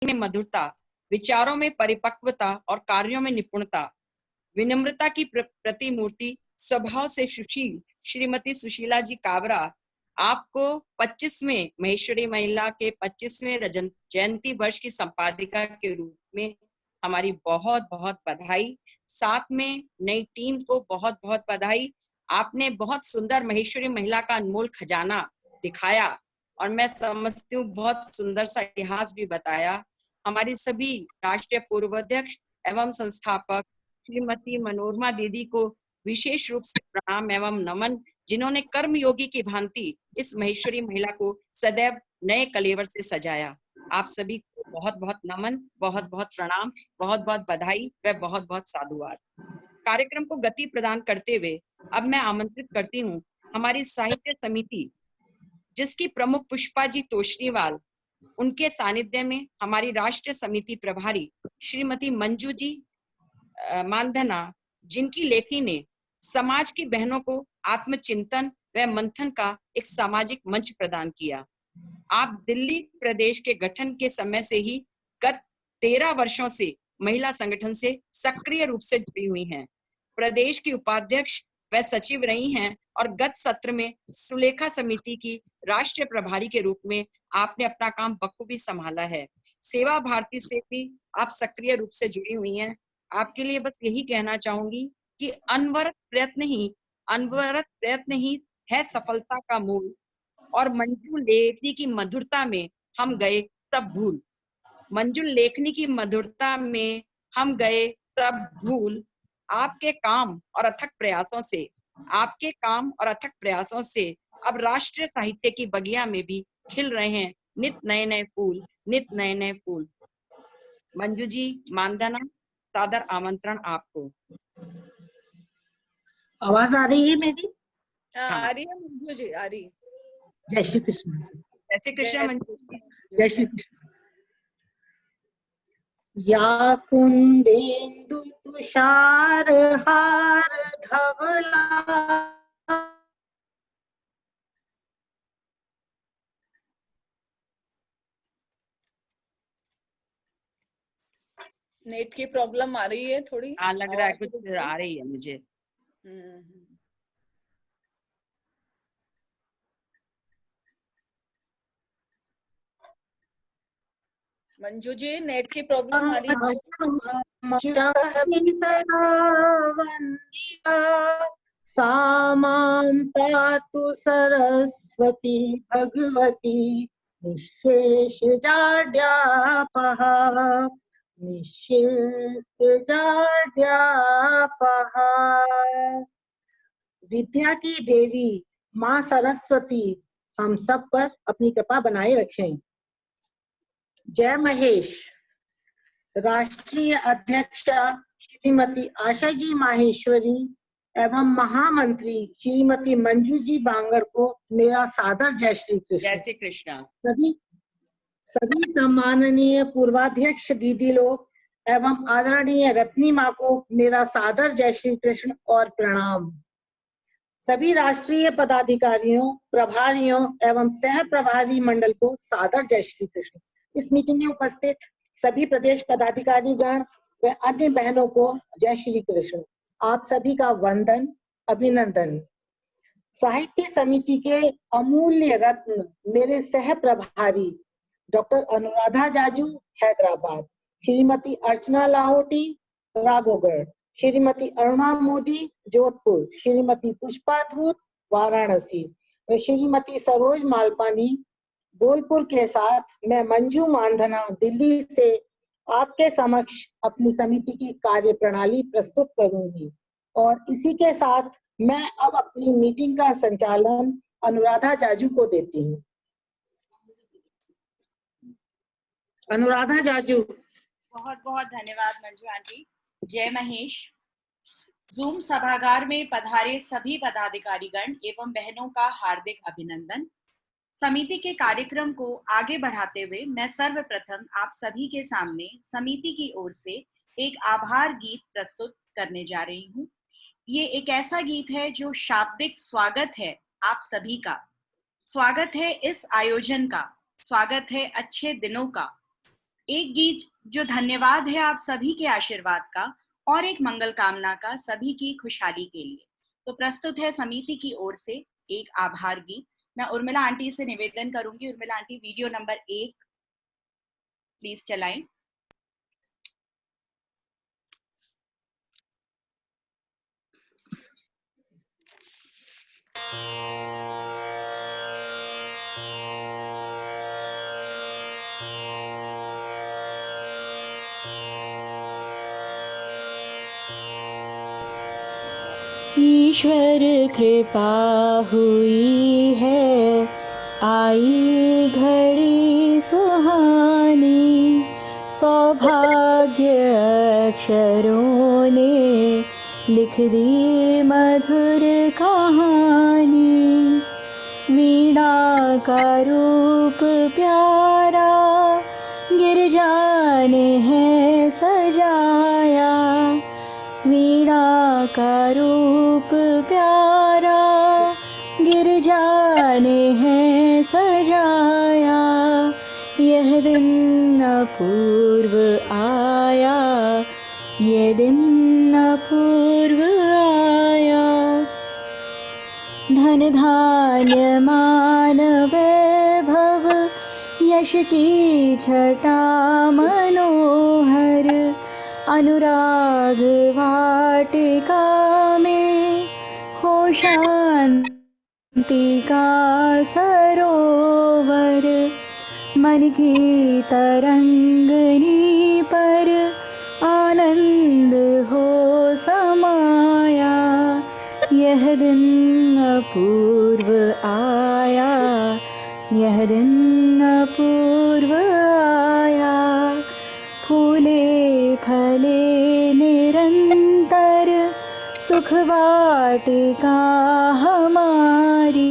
में मधुरता, विचारों में परिपक्वता और कार्यों में निपुणता, विनम्रता की प्रतिमूर्ति, स्वभाव से सुशील श्रीमती सुशीला जी काबरा, आपको 25वें महेश्वरी महिला के 25वें जयंती वर्ष की संपादिका के रूप में हमारी बहुत बहुत बधाई। साथ में नई टीम को बहुत बहुत बधाई। आपने बहुत सुंदर महेश्वरी महिला का अनमोल खजाना दिखाया और मैं समझती हूँ बहुत सुंदर सा इतिहास भी बताया। हमारी सभी राष्ट्रीय पूर्वाध्यक्ष एवं संस्थापक श्रीमती मनोरमा दीदी को विशेष रूप से प्रणाम एवं नमन, जिन्होंने कर्मयोगी की भांति इस महेश्वरी महिला को सदैव नए कलेवर से सजाया। आप सभी को बहुत बहुत नमन, बहुत बहुत प्रणाम, बहुत बहुत बधाई व बहुत बहुत साधुवाद। कार्यक्रम को गति प्रदान करते हुए अब मैं आमंत्रित करती हूँ हमारी साहित्य समिति, जिसकी प्रमुख पुष्पा जी तोष्णीवाल, उनके सानिध्य में हमारी राष्ट्रीय समिति प्रभारी श्रीमती मंजू जी मानधना, जिनकी लेखनी ने समाज की बहनों को आत्मचिंतन व मंथन का एक सामाजिक मंच प्रदान किया। आप दिल्ली प्रदेश के गठन के समय से ही गत 13 वर्षों से महिला संगठन से सक्रिय रूप से जुड़ी हुई हैं। प्रदेश की उपाध्यक्ष व सचिव रही हैं और गत सत्र में सुलेखा समिति की राष्ट्रीय प्रभारी के रूप में आपने अपना काम बखूबी संभाला है। सेवा भारती से भी आप सक्रिय रूप से जुड़ी हुई हैं। आपके लिए बस यही कहना चाहूंगी कि अनवरत प्रयत्न ही है सफलता का मूल, और मंजू लेखनी की मधुरता में हम गए सब भूल। मंजू लेखनी की मधुरता में हम गए सब भूल। आपके काम और अथक प्रयासों से अब राष्ट्रीय साहित्य की बगिया में भी खिल रहे हैं नित नए नए फूल। मंजू जी मानधना, सादर आमंत्रण आपको। आवाज आ रही है मेरी? आ रही है मंजू जी, आ रही। जय श्री कृष्ण। जय श्री कृष्ण मंजू जी। जय श्री कृष्ण। या कुंदेन्दु तुषार हार धवला, नेट की प्रॉब्लम आ रही है थोड़ी। हाँ, लग रहा है कुछ आ रही है मुझे। मंजू जी नेट की प्रॉब्लम आ रही है। सामां पातु सरस्वती भगवती निःशेषजाड्यापः निःशेषजाड्यापः। विद्या की देवी माँ सरस्वती हम सब पर अपनी कृपा बनाए रखें। जय महेश। राष्ट्रीय अध्यक्षा श्रीमती आशा जी माहेश्वरी एवं महामंत्री श्रीमती मंजू जी बांगर को मेरा सादर जय श्री कृष्ण। जय श्री कृष्ण। सभी सम्माननीय पूर्वाध्यक्ष दीदी लोग एवं आदरणीय रत्नी माँ को मेरा सादर जय श्री कृष्ण और प्रणाम। सभी राष्ट्रीय पदाधिकारियों, प्रभारियों एवं सह प्रभारी मंडल को सादर जय श्री कृष्ण। इस मीटिंग में उपस्थित सभी प्रदेश पदाधिकारी गण व अन्य बहनों को जय श्री कृष्ण। आप सभी का वंदन, अभिनंदन। साहित्य समिति के अमूल्य रत्न मेरे सह प्रभारी डॉक्टर अनुराधा जाजू हैदराबाद, श्रीमती अर्चना लाहोटी राघोगढ़, श्रीमती अरुणा मोदी जोधपुर, श्रीमती पुष्पा धूत वाराणसी व श्रीमती सरोज मालपानी बोलपुर के साथ मैं मंजू मानधना दिल्ली से आपके समक्ष अपनी समिति की कार्य प्रणाली प्रस्तुत करूंगी और इसी के साथ मैं अब अपनी मीटिंग का संचालन अनुराधा जाजू को देती हूँ। अनुराधा जाजू। बहुत बहुत धन्यवाद मंजू आंटी। जय महेश। जूम सभागार में पधारे सभी पदाधिकारीगण एवं बहनों का हार्दिक अभिनंदन। समिति के कार्यक्रम को आगे बढ़ाते हुए मैं सर्वप्रथम आप सभी के सामने समिति की ओर से एक आभार गीत प्रस्तुत करने जा रही हूँ। ये एक ऐसा गीत है जो शाब्दिक स्वागत है आप सभी का, स्वागत है इस आयोजन का, स्वागत है अच्छे दिनों का। एक गीत जो धन्यवाद है आप सभी के आशीर्वाद का और एक मंगल कामना का सभी की खुशहाली के लिए। तो प्रस्तुत है समिति की ओर से एक आभार गीत। मैं उर्मिला आंटी से निवेदन करूंगी, Urmila aunty video number 1 please चलाएं। ईश्वर कृपा हुई है, आई घड़ी सुहानी, सौभाग्य अक्षरों ने लिख दी मधुर कहानी। वीणा का रूप प्यारा गिरजा ने है सजाया, वीणा का रूप प्यारा गिरजा ने है सजाया। यह दिन अपूर्व आया, ये दिन अपूर्व आया। धन धान्य मान वैभव यश की छटा मनोहर, अनुराग वाटिका में हो शांति का सरोवर। मन की तरंगनी पर आनंद हो समाया। यह दिन अपूर्व आया, यह दिन अपूर्व आया। फूले फले निरंतर सुख वाटिका हमारी,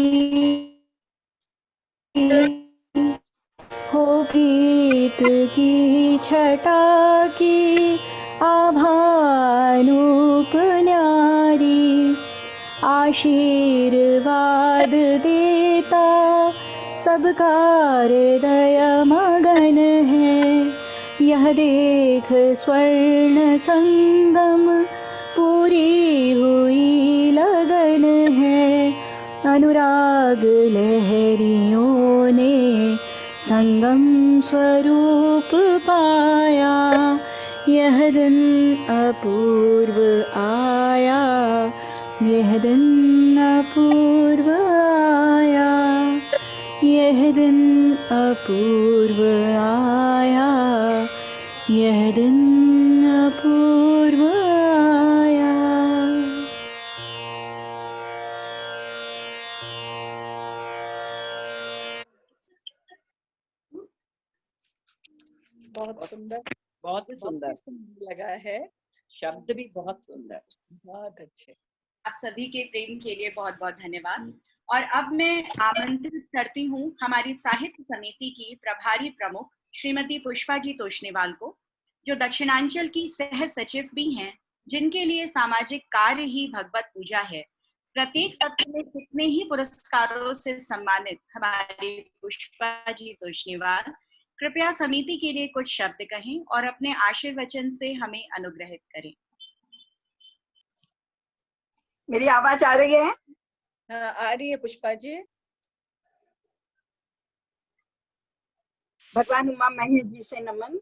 हो प्रीत की छटा की आभानूप न्यारी। आशीर्वाद देता सबका हृदय मगन है, यह देख स्वर्ण संगम पूरी हुई लगन है। अनुराग लहरियों ने संगम स्वरूप पाया। यह दिन अपूर्व आया, यह दिन अपूर्व आया, यह दिन अपूर्व आया, यह दिन अपूर्व आया। बहुत सुंदर, बहुत ही सुंदर लगा है। शब्द भी बहुत सुंदर, बहुत अच्छे। आप सभी के प्रेम के लिए बहुत बहुत धन्यवाद। और अब मैं आमंत्रित करती हूँ हमारी साहित्य समिति की प्रभारी प्रमुख श्रीमती पुष्पा जी तोष्णीवाल को, जो दक्षिणांचल की सह सचिव भी हैं, जिनके लिए सामाजिक कार्य ही भगवत पूजा है। प्रत्येक सत्र में कितने ही पुरस्कारों से सम्मानित हमारी पुष्पा जी तोष्णीवाल कृपया समिति के लिए कुछ शब्द कहें और अपने आशीर्वचन से हमें अनुग्रहित करें। मेरी आवाज आ रही है? हाँ, आ रही है पुष्पा जी। भगवान उमा महेश जी से नमन।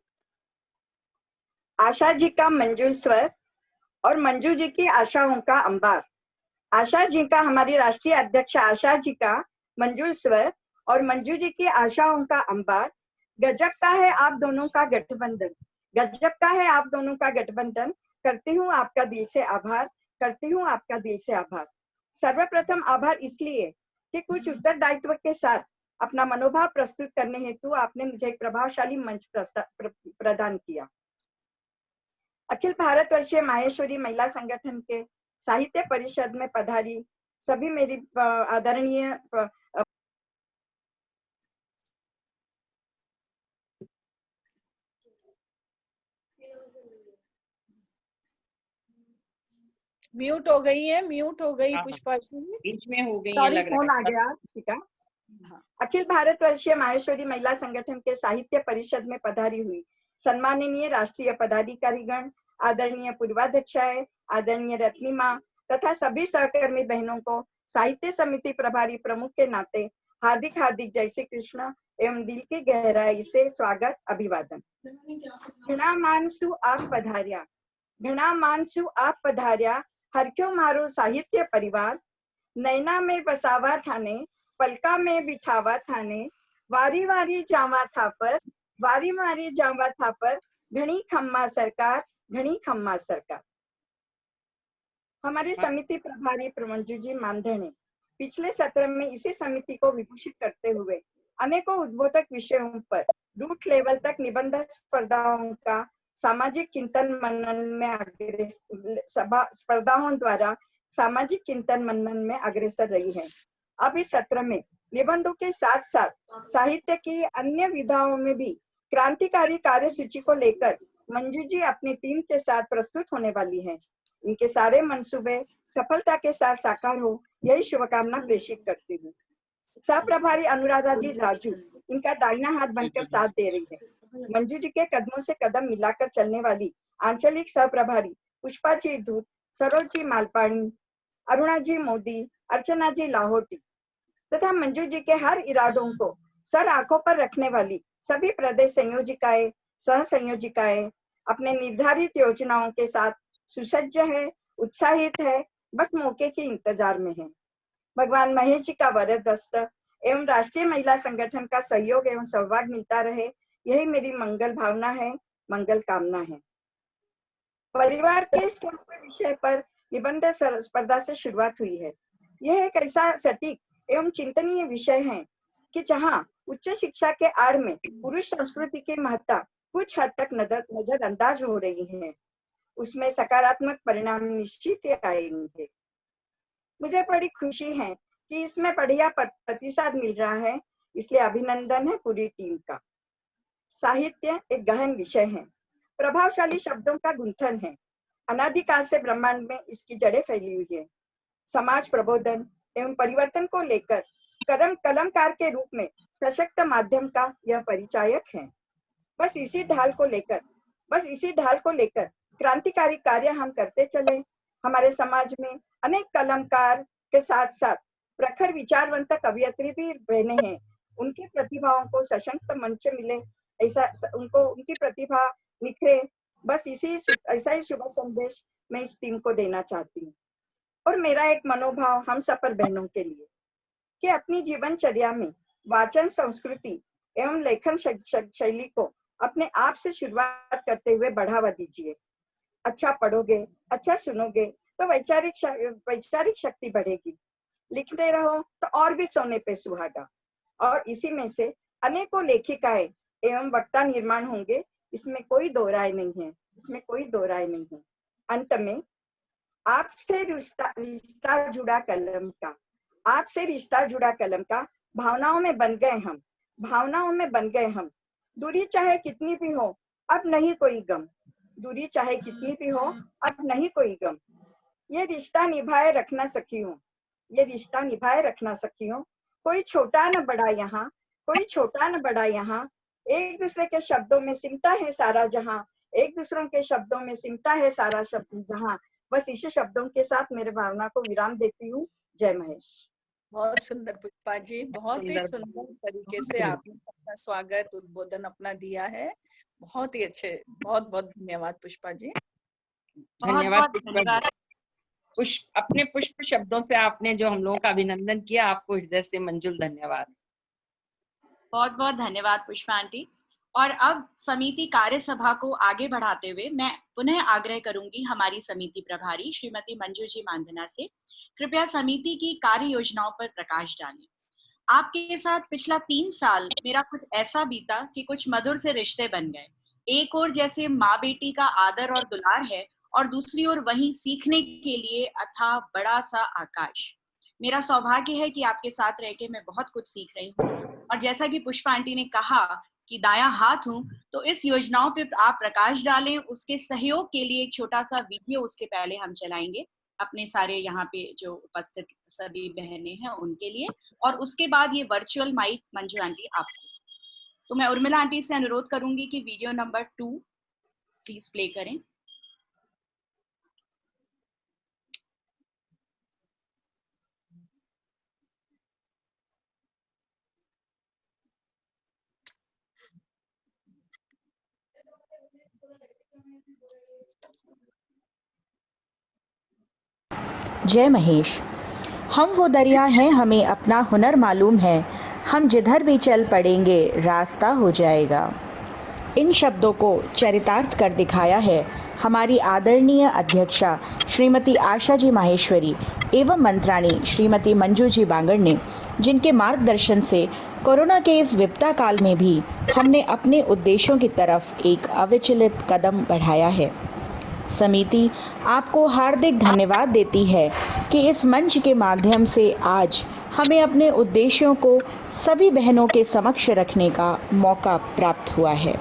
आशा जी का मंजुल स्वर और मंजू जी की आशाओं का अंबार। आशा जी का, हमारी राष्ट्रीय अध्यक्ष आशा जी का मंजुल स्वर और मंजू जी की आशाओं का अंबार। गजब का है आप दोनों का गठबंधन, गजब का है आप दोनों का गठबंधन। करती हूँ आपका दिल से आभार, करती हूँ आपका दिल से आभार। सर्वप्रथम आभार इसलिए कि कुछ उत्तरदायित्व के साथ अपना मनोभाव प्रस्तुत करने हेतु आपने मुझे एक प्रभावशाली मंच प्रदान किया। अखिल भारतवर्षीय माहेश्वरी महिला संगठन के साहित्य परिषद में पधारी सभी मेरी आदरणीय म्यूट हो गई है, म्यूट हो गई पुष्पा जी, बीच में हो गई है सॉरी, लग फोन रहा आ है। गया किसी का। अखिल भारतवर्षीय माहेश्वरी महिला संगठन के साहित्य परिषद में पधारी हुई सम्माननीय राष्ट्रीय पदाधिकारीगण, आदरणीय पूर्वाध्यक्षाएं, आदरणीय रत्निमा तथा सभी सहकर्मी बहनों को साहित्य समिति प्रभारी प्रमुख के नाते हार्दिक हार्दिक जय श्री कृष्ण एवं दिल की गहराई से स्वागत अभिवादन। घना मानसु आप पधार्या, घना मानसु आप पधार्या, हरख्यो मारो साहित्य परिवार, नैना में बसावा थाने, पलका में बिठावा थाने, वारी वारी जावा था पर, वारी वारी जावा था पर, घनी खम्मा सरकार, घनी खम्मा सरकार। हमारी समिति प्रभारी मंजू जी मानधने पिछले सत्र में इसी समिति को विभूषित करते हुए अनेकों उद्बोधक विषयों पर रूट लेवल तक निबंध स्पर्धाओं का सामाजिक चिंतन मनन में स्पर्धाओं द्वारा सामाजिक चिंतन मनन में अग्रसर रही है। अब इस सत्र में निबंधों के साथ साथ साहित्य की अन्य विधाओं में भी क्रांतिकारी कार्यसूची को लेकर मंजू जी अपनी टीम के साथ प्रस्तुत होने वाली हैं। इनके सारे मंसूबे सफलता के साथ साकार हो, यही शुभकामना प्रेषित करती हूँ। सह प्रभारी अनुराधा जी जाजू इनका दाहिना हाथ बनकर साथ दे रही है। मंजू जी के कदमों से कदम मिलाकर चलने वाली आंचलिक सह प्रभारी पुष्पा जी धूत, सरोज जी मालपाणी, अरुणा जी मोदी, अर्चना जी लाहौटी तथा मंजू जी के हर इरादों को सर आंखों पर रखने वाली सभी प्रदेश संयोजिकाएं, सह संयोजिकाएं अपने निर्धारित योजनाओं के साथ सुसज्ज है, उत्साहित है, बस मौके के इंतजार में है। भगवान महेश जी का वरद हस्त एवं राष्ट्रीय महिला संगठन का सहयोग एवं सौभाग्य मिलता रहे, यही मेरी मंगल भावना है, मंगल कामना है। परिवार के विषय पर निबंध स्पर्धा से शुरुआत हुई है। यह एक ऐसा सटीक एवं चिंतनीय विषय है कि जहां उच्च शिक्षा के आड़ में पुरुष संस्कृति की महत्ता कुछ हद तक नजरअंदाज हो रही है, उसमें सकारात्मक परिणाम निश्चित ही आएंगे। मुझे बड़ी खुशी है कि इसमें बढ़िया प्रतिसाद मिल रहा है, इसलिए अभिनंदन है पूरी टीम का। साहित्य एक गहन विषय है, प्रभावशाली शब्दों का गुंथन है। अनादिकाल से ब्रह्मांड में इसकी जड़ें फैली हुई है। समाज प्रबोधन एवं परिवर्तन को लेकर कलमकार के रूप में सशक्त माध्यम का यह परिचायक है। बस इसी ढाल को लेकर क्रांतिकारी कार्य हम करते चले। हमारे समाज में अनेक कलमकार के साथ साथ प्रखर विचारवंत कवियत्री भी बहने हैं। उनकी प्रतिभाओं को सशक्त मंच मिले, ऐसा उनकी प्रतिभा निखरे, बस ऐसा ही शुभ संदेश मैं इस टीम को देना चाहती हूँ। और मेरा एक मनोभाव हम सब पर बहनों के लिए कि अपनी जीवनचर्या में वाचन संस्कृति एवं लेखन शैली को अपने आप से शुरुआत करते हुए बढ़ावा दीजिए। अच्छा पढ़ोगे, अच्छा सुनोगे तो वैचारिक शक्ति बढ़ेगी। लिखते रहो तो और भी सोने पे सुहागा। और इसी में से अनेकों लेखिकाएं एवं वक्ता निर्माण होंगे, इसमें कोई दो राय नहीं है। अंत में आपसे रिश्ता जुड़ा कलम का भावनाओं में बन गए हम। दूरी चाहे कितनी भी हो, अब नहीं कोई गम। ये रिश्ता निभाए रखना सखियों, कोई छोटा न बड़ा यहाँ, एक दूसरे के शब्दों में सिमटा है सारा जहां। बस इसी शब्दों के साथ मेरे भावना को विराम देती हूँ। जय महेश। बहुत सुंदर पुष्पा जी, बहुत ही सुंदर तरीके से आपने अपना स्वागत उद्बोधन अपना दिया है। बहुत ही अच्छे, बहुत बहुत धन्यवाद पुष्पा जी। धन्यवाद। अपने पुष्प शब्दों से आपने जो हम लोगों का अभिनंदन किया, आपको हृदय से मंजुल धन्यवाद। बहुत बहुत धन्यवाद पुष्पा आंटी। और अब समिति कार्य सभा को आगे बढ़ाते हुए मैं पुनः आग्रह करूंगी हमारी समिति प्रभारी श्रीमती मंजू जी मानधना से, कृपया समिति की कार्य योजनाओं पर प्रकाश डालें। आपके साथ पिछला 3 साल मेरा कुछ ऐसा बीता कि कुछ मधुर से रिश्ते बन गए। एक ओर जैसे माँ बेटी का आदर और दुलार है, और दूसरी ओर वहीं सीखने के लिए अथाह बड़ा सा आकाश। मेरा सौभाग्य है कि आपके साथ रह के मैं बहुत कुछ सीख रही हूँ। और जैसा कि पुष्पा आंटी ने कहा कि दायां हाथ हूँ, तो इस योजनाओं पे आप प्रकाश डालें। उसके सहयोग के लिए एक छोटा सा वीडियो उसके पहले हम चलाएंगे अपने सारे यहाँ पे जो उपस्थित सभी बहनें हैं उनके लिए, और उसके बाद ये वर्चुअल माइक मंजू आंटी आपको। तो मैं उर्मिला आंटी से अनुरोध करूंगी कि वीडियो नंबर 2 प्लीज प्ले करें। जय महेश। हम वो दरिया हैं, हमें अपना हुनर मालूम है, हम जिधर भी चल पड़ेंगे रास्ता हो जाएगा। इन शब्दों को चरितार्थ कर दिखाया है हमारी आदरणीय अध्यक्षा श्रीमती आशा जी माहेश्वरी एवं मंत्राणी श्रीमती मंजू जी बांगड़ ने, जिनके मार्गदर्शन से कोरोना के इस विपदा काल में भी हमने अपने उद्देश्यों की तरफ एक अविचलित कदम बढ़ाया है। समिति आपको हार्दिक धन्यवाद देती है कि इस मंच के माध्यम से आज हमें अपने उद्देश्यों को सभी बहनों के समक्ष रखने का मौका प्राप्त हुआ है।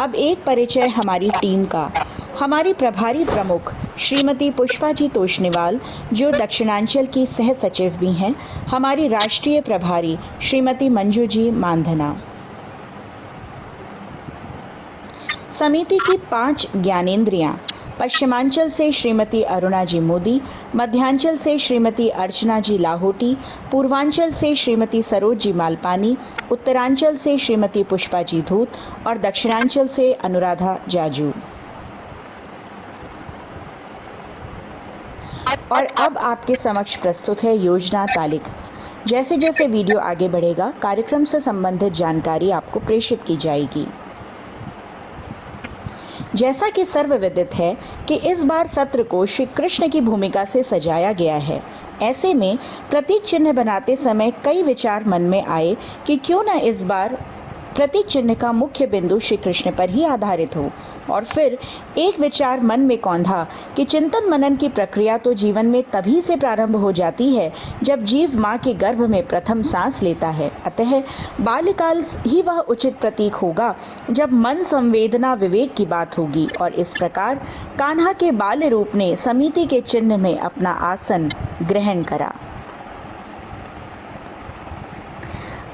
अब एक परिचय हमारी टीम का। हमारी प्रभारी प्रमुख श्रीमती पुष्पा जी तोषनीवाल, जो दक्षिणांचल की सह सचिव भी हैं। हमारी राष्ट्रीय प्रभारी श्रीमती मंजू जी मानधना। समिति की 5 ज्ञानेंद्रियां। पश्चिमांचल से श्रीमती अरुणा जी मोदी, मध्यांचल से श्रीमती अर्चना जी लाहोटी, पूर्वांचल से श्रीमती सरोज जी मालपानी, उत्तरांचल से श्रीमती पुष्पा जी धूत और दक्षिणांचल से अनुराधा जाजू। और अब आपके समक्ष प्रस्तुत है योजना तालिका। जैसे जैसे वीडियो आगे बढ़ेगा, कार्यक्रम से संबंधित जानकारी आपको प्रेषित की जाएगी। जैसा कि सर्वविदित है कि इस बार सत्र को श्री कृष्ण की भूमिका से सजाया गया है। ऐसे में प्रतीक चिन्ह बनाते समय कई विचार मन में आए कि क्यों न इस बार प्रतीक चिन्ह का मुख्य बिंदु श्री कृष्ण पर ही आधारित हो। और फिर एक विचार मन में कौंधा कि चिंतन मनन की प्रक्रिया तो जीवन में तभी से प्रारंभ हो जाती है जब जीव माँ के गर्भ में प्रथम सांस लेता है। अतः बाल्यकाल ही वह उचित प्रतीक होगा जब मन, संवेदना, विवेक की बात होगी। और इस प्रकार कान्हा के बाल्य रूप ने समिति के चिन्ह में अपना आसन ग्रहण करा।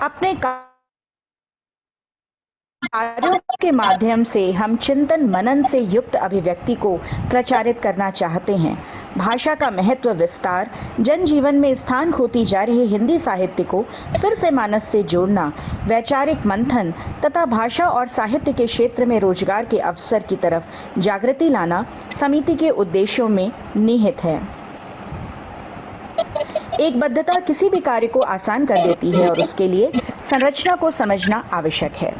अपने कार्यों के माध्यम से हम चिंतन मनन से युक्त अभिव्यक्ति को प्रचारित करना चाहते हैं। भाषा का महत्व विस्तार, जनजीवन में स्थान खोती जा रही हिंदी साहित्य को फिर से मानस से जोड़ना, वैचारिक मंथन तथा भाषा और साहित्य के क्षेत्र में रोजगार के अवसर की तरफ जागृति लाना समिति के उद्देश्यों में निहित है। एक बद्धता किसी भी कार्य को आसान कर देती है और उसके लिए संरचना को समझना आवश्यक है।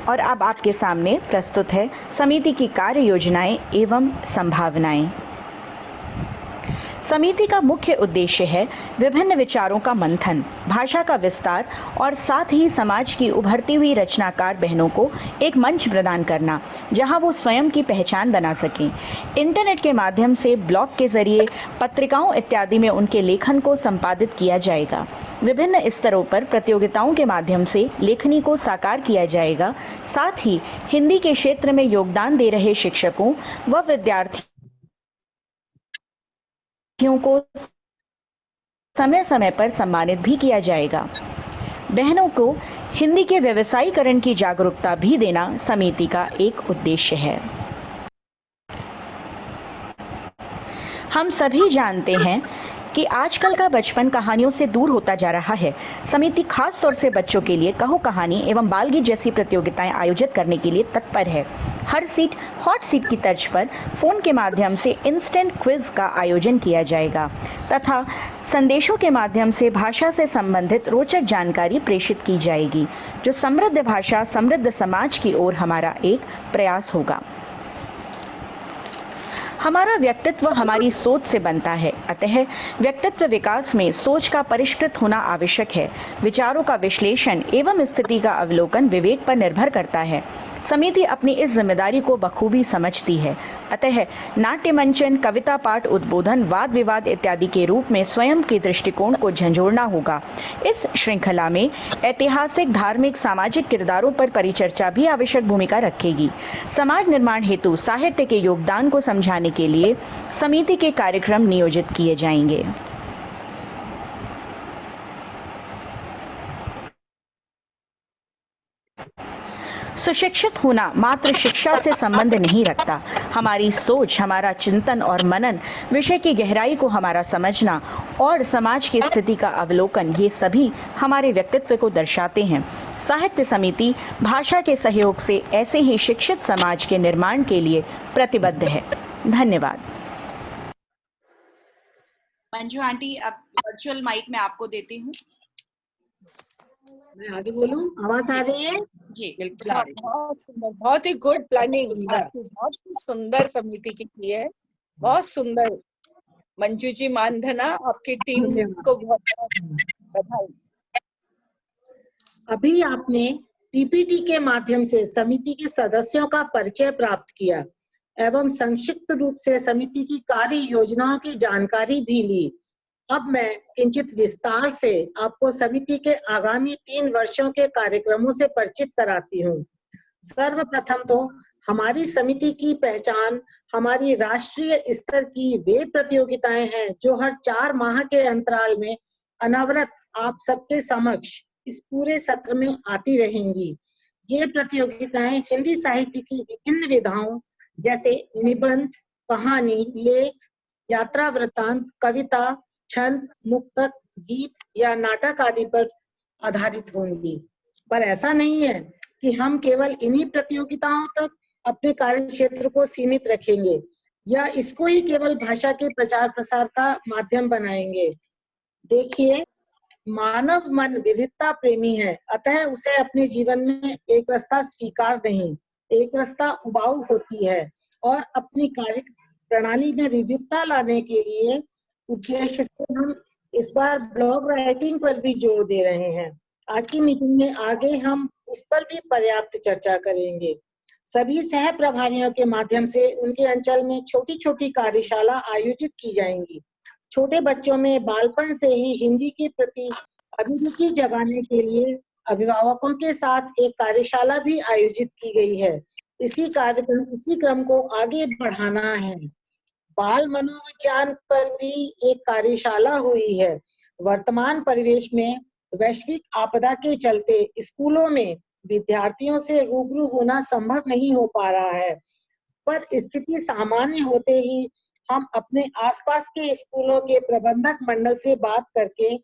और अब आपके सामने प्रस्तुत है समिति की कार्य योजनाएं एवं संभावनाएं। समिति का मुख्य उद्देश्य है विभिन्न विचारों का मंथन, भाषा का विस्तार और साथ ही समाज की उभरती हुई रचनाकार बहनों को एक मंच प्रदान करना जहां वो स्वयं की पहचान बना सकें। इंटरनेट के माध्यम से ब्लॉग के जरिए, पत्रिकाओं इत्यादि में उनके लेखन को संपादित किया जाएगा। विभिन्न स्तरों पर प्रतियोगिताओं के माध्यम से लेखनी को साकार किया जाएगा। साथ ही हिंदी के क्षेत्र में योगदान दे रहे शिक्षकों व विद्यार्थियों को समय समय पर सम्मानित भी किया जाएगा। बहनों को हिंदी के व्यवसायीकरण की जागरूकता भी देना समिति का एक उद्देश्य है। हम सभी जानते हैं कि आजकल का बचपन कहानियों से दूर होता जा रहा है। समिति खास तौर से बच्चों के लिए कहो कहानी एवं बालगीत जैसी प्रतियोगिताएं आयोजित करने के लिए तत्पर है। हर सीट हॉट सीट की तर्ज पर फोन के माध्यम से इंस्टेंट क्विज का आयोजन किया जाएगा तथा संदेशों के माध्यम से भाषा से संबंधित रोचक जानकारी प्रेषित की जाएगी, जो समृद्ध भाषा, समृद्ध समाज की ओर हमारा एक प्रयास होगा। हमारा व्यक्तित्व हमारी सोच से बनता है, अतः व्यक्तित्व विकास में सोच का परिष्कृत होना आवश्यक है। विचारों का विश्लेषण एवं स्थिति का अवलोकन विवेक पर निर्भर करता है। समिति अपनी इस जिम्मेदारी को बखूबी समझती है, अतः नाट्य मंचन, कविता पाठ, उद्बोधन, वाद विवाद इत्यादि के रूप में स्वयं के दृष्टिकोण को झंझोड़ना होगा। इस श्रृंखला में ऐतिहासिक, धार्मिक, सामाजिक किरदारों पर परिचर्चा भी आवश्यक भूमिका रखेगी। समाज निर्माण हेतु साहित्य के योगदान को समझाने के लिए समिति के कार्यक्रम नियोजित किए जाएंगे। सुशिक्षित होना मात्र शिक्षा से संबंध नहीं रखता। हमारी सोच, हमारा चिंतन और मनन, विषय की गहराई को हमारा समझना और समाज की स्थिति का अवलोकन, ये सभी हमारे व्यक्तित्व को दर्शाते हैं। साहित्य समिति भाषा के सहयोग से ऐसे ही शिक्षित समाज के निर्माण के लिए प्रतिबद्ध है। धन्यवाद। मंजू आंटी, अब वर्चुअल माइक में आपको देती हूँ। मैं आगे बोलूं? आवाज आ रही है? जी बिल्कुल आ रही है। बहुत सुंदर, बहुत ही गुड प्लानिंग सुंदर। आपकी, बहुत ही सुंदर समिति की है, बहुत सुंदर। मंजू जी मानधना, आपकी टीम को बहुत बहुत बधाई। अभी आपने पीपीटी के माध्यम से समिति के सदस्यों का परिचय प्राप्त किया एवं संक्षिप्त रूप से समिति की कार्य योजनाओं की जानकारी भी ली। अब मैं किंचित विस्तार से आपको समिति के आगामी 3 वर्षों के कार्यक्रमों से परिचित कराती हूँ। सर्वप्रथम तो हमारी समिति की पहचान हमारी राष्ट्रीय स्तर की वे प्रतियोगिताएं हैं जो हर 4 माह के अंतराल में अनवरत आप सबके समक्ष इस पूरे सत्र में आती रहेंगी। ये प्रतियोगिताएं हिंदी साहित्य की विभिन्न विधाओं जैसे निबंध, कहानी, लेख, यात्रा वृत्तांत, कविता, छंद, मुक्तक, गीत या नाटक आदि पर आधारित होंगी। पर ऐसा नहीं है कि हम केवल इन्हीं प्रतियोगिताओं तक अपने कार्य क्षेत्र को सीमित रखेंगे या इसको ही केवल भाषा के प्रचार प्रसार का माध्यम बनाएंगे। देखिए, मानव मन विविधता प्रेमी है, अतः उसे अपने जीवन में एक रस्ता स्वीकार नहीं, एक रस्ता उबाऊ होती है और अपनी कार्य प्रणाली में विविधता लाने के लिए उद्देश्य से हम इस बार ब्लॉग राइटिंग पर भी जोर दे रहे हैं। आज की मीटिंग में आगे हम उस पर भी पर्याप्त चर्चा करेंगे। सभी सह प्रभारियों के माध्यम से उनके अंचल में छोटी छोटी कार्यशाला आयोजित की जाएंगी। छोटे बच्चों में बालपन से ही हिंदी के प्रति अभिरुचि जगाने के लिए अभिभावकों के साथ एक कार्यशाला भी आयोजित की गई है। इसी क्रम को आगे बढ़ाना है। बाल मनोविज्ञान पर भी एक कार्यशाला हुई है। वर्तमान परिवेश में वैश्विक आपदा के चलते स्कूलों में विद्यार्थियों से रूबरू होना संभव नहीं हो पा रहा है, पर स्थिति सामान्य होते ही हम अपने आसपास के स्कूलों के प्रबंधक मंडल से बात करके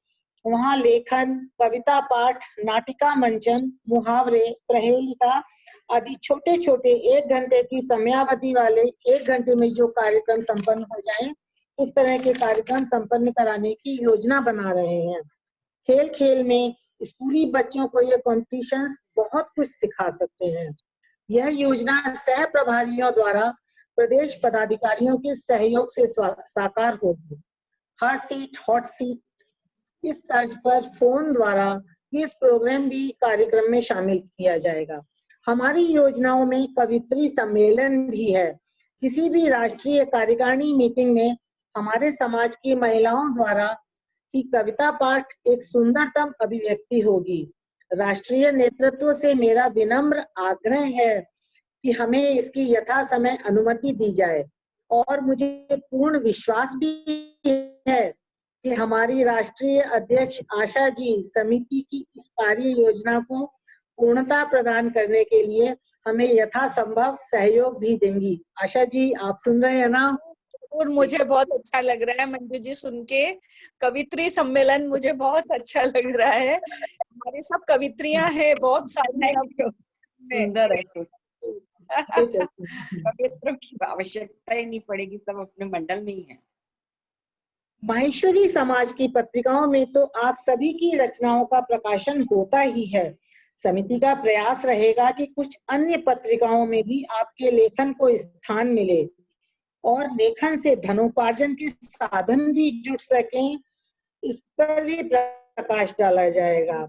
वहां लेखन, कविता पाठ, नाटिका मंचन, मुहावरे, प्रहेलिका आदि छोटे छोटे 1 घंटे की समयावधि वाले 1 घंटे में जो कार्यक्रम संपन्न हो जाएं, उस तरह के कार्यक्रम संपन्न कराने की योजना बना रहे हैं। खेल खेल में स्कूली बच्चों को ये कॉम्पिटिशन्स बहुत कुछ सिखा सकते हैं। यह योजना सह प्रभारियों द्वारा प्रदेश पदाधिकारियों के सहयोग से साकार होगी। हर सीट हॉट सीट इस तर्ज पर फोन द्वारा इस प्रोग्राम भी कार्यक्रम में शामिल किया जाएगा। हमारी योजनाओं में कवित्री सम्मेलन भी है। किसी भी राष्ट्रीय कार्यकारिणी मीटिंग में हमारे समाज की महिलाओं द्वारा की कविता पाठ एक सुंदरतम अभिव्यक्ति होगी। राष्ट्रीय नेतृत्व से मेरा विनम्र आग्रह है कि हमें इसकी यथा समय अनुमति दी जाए और मुझे पूर्ण विश्वास भी है कि हमारी राष्ट्रीय अध्यक्ष आशा जी समिति की इस कार्य योजना को पूर्णता प्रदान करने के लिए हमें यथासंभव सहयोग भी देंगी। आशा जी, आप सुन रहे हैं ना? और मुझे बहुत अच्छा लग रहा है मंजू जी सुन के। कवित्री सम्मेलन मुझे बहुत अच्छा लग रहा है। हमारी सब कवित्रियां हैं बहुत सारी। सुंदर है। कवित्रों की आवश्यकता ही नहीं पड़ेगी, सब अपने मंडल में ही है। माहेश्वरी समाज की पत्रिकाओं में तो आप सभी की रचनाओं का प्रकाशन होता ही है। समिति का प्रयास रहेगा कि कुछ अन्य पत्रिकाओं में भी आपके लेखन को स्थान मिले और लेखन से धनोपार्जन के साधन भी जुट सकें, इस पर भी प्रकाश डाला जाएगा।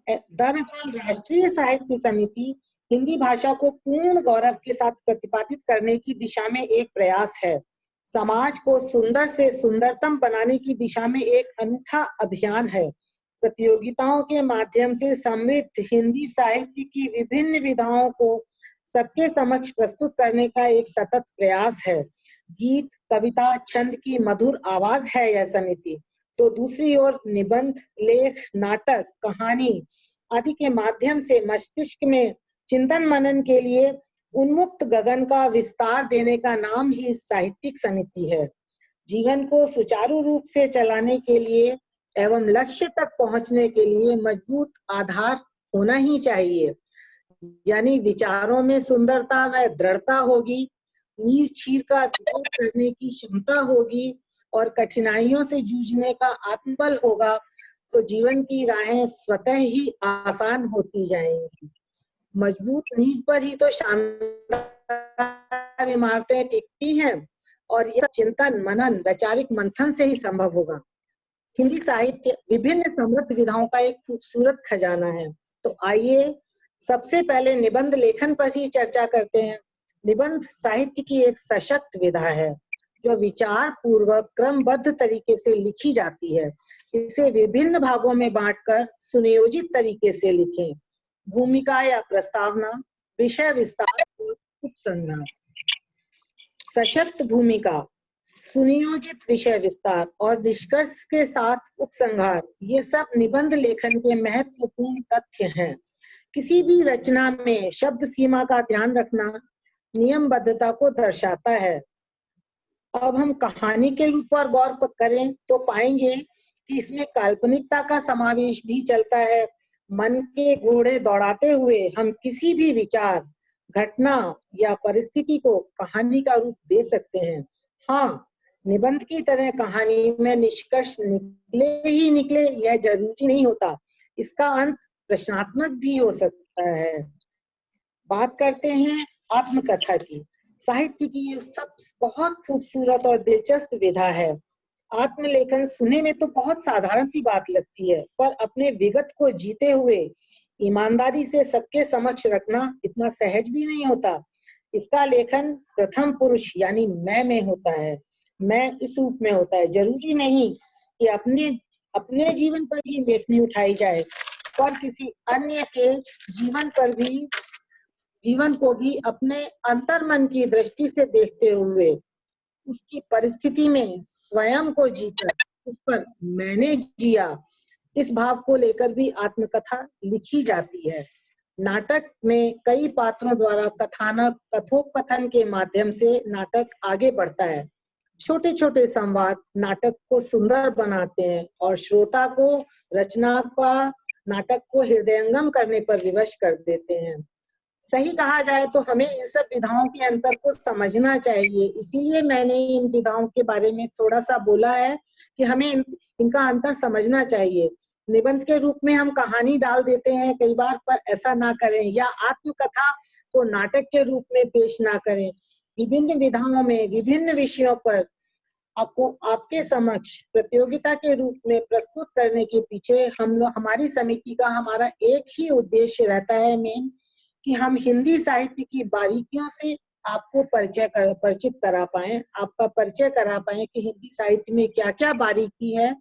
दरअसल राष्ट्रीय साहित्य समिति हिंदी भाषा को पूर्ण गौरव के साथ प्रतिपादित करने की दिशा में एक प्रयास है। समाज को सुंदर से सुंदरतम बनाने की दिशा में एक अनूठा अभियान है। प्रतियोगिताओं के माध्यम से समृद्ध हिंदी साहित्य की विभिन्न विधाओं को सबके समक्ष प्रस्तुत करने का एक सतत प्रयास है। गीत, कविता, छंद की मधुर आवाज है यह समिति। तो दूसरी ओर निबंध, लेख, नाटक, कहानी आदि के माध्यम से मस्तिष्क में चिंतन मनन के लिए उन्मुक्त गगन का विस्तार देने का नाम ही साहित्यिक समिति है। जीवन को सुचारू रूप से चलाने के लिए एवं लक्ष्य तक पहुंचने के लिए मजबूत आधार होना ही चाहिए। यानी विचारों में सुंदरता व दृढ़ता होगी, नीर चीर का विरोध करने की क्षमता होगी और कठिनाइयों से जूझने का आत्मबल होगा, तो जीवन की राहें स्वतः ही आसान होती जाएंगी। मजबूत नींव पर ही तो शानदार इमारतें टिकती हैं और यह चिंतन मनन वैचारिक मंथन से ही संभव होगा। हिंदी साहित्य विभिन्न समृद्ध विधाओं का एक खूबसूरत खजाना है। तो आइए सबसे पहले निबंध लेखन पर ही चर्चा करते हैं। निबंध साहित्य की एक सशक्त विधा है जो विचार पूर्वक क्रमबद्ध तरीके से लिखी जाती है। इसे विभिन्न भागों में बांटकर सुनियोजित तरीके से लिखें। भूमिका या प्रस्तावना, विषय विस्तार और उपसंहार। सशक्त भूमिका, सुनियोजित विषय विस्तार और निष्कर्ष के साथ उपसंहार, ये सब निबंध लेखन के महत्वपूर्ण तथ्य हैं। किसी भी रचना में शब्द सीमा का ध्यान रखना नियमबद्धता को दर्शाता है। अब हम कहानी के रूप पर गौर करें तो पाएंगे कि इसमें काल्पनिकता का समावेश भी चलता है। मन के घोड़े दौड़ाते हुए हम किसी भी विचार, घटना या परिस्थिति को कहानी का रूप दे सकते हैं। हाँ, निबंध की तरह कहानी में निष्कर्ष निकले ही निकले यह जरूरी नहीं होता। इसका अंत प्रश्नात्मक भी हो सकता है। बात करते हैं आत्मकथा की। साहित्य की ये सब बहुत खूबसूरत और दिलचस्प विधा है। आत्मलेखन सुनने में तो बहुत साधारण सी बात लगती है, पर अपने विगत को जीते हुए ईमानदारी से सबके समक्ष रखना इतना सहज भी नहीं होता। इसका लेखन प्रथम पुरुष यानी मैं में होता है। मैं इस रूप में होता है। जरूरी नहीं कि अपने जीवन पर ही लेखनी उठाई जाए, पर किसी अन्य के जीवन को भी अपने अंतर्मन की दृष्टि से देखते हुए उसकी परिस्थिति में स्वयं को जीकर उस पर मैंने जिया, इस भाव को लेकर भी आत्मकथा लिखी जाती है। नाटक में कई पात्रों द्वारा कथोपकथन के माध्यम से नाटक आगे बढ़ता है। छोटे छोटे संवाद नाटक को सुंदर बनाते हैं और श्रोता को रचना का नाटक को हृदयंगम करने पर विवश कर देते हैं। सही कहा जाए तो हमें इन सब विधाओं के अंतर को समझना चाहिए। इसीलिए मैंने इन विधाओं के बारे में थोड़ा सा बोला है कि हमें इनका अंतर समझना चाहिए। निबंध के रूप में हम कहानी डाल देते हैं कई बार, पर ऐसा ना करें, या आत्मकथा को नाटक के रूप में पेश ना करें। विभिन्न विधाओं में विभिन्न विषयों पर आपके समक्ष प्रतियोगिता के रूप में प्रस्तुत करने के पीछे हमारी समिति का हमारा एक ही उद्देश्य रहता है मेन, कि हम हिंदी साहित्य की बारीकियों से आपको परिचित करा पाए, आपका परिचय करा पाए कि हिंदी साहित्य में क्या क्या बारीकी है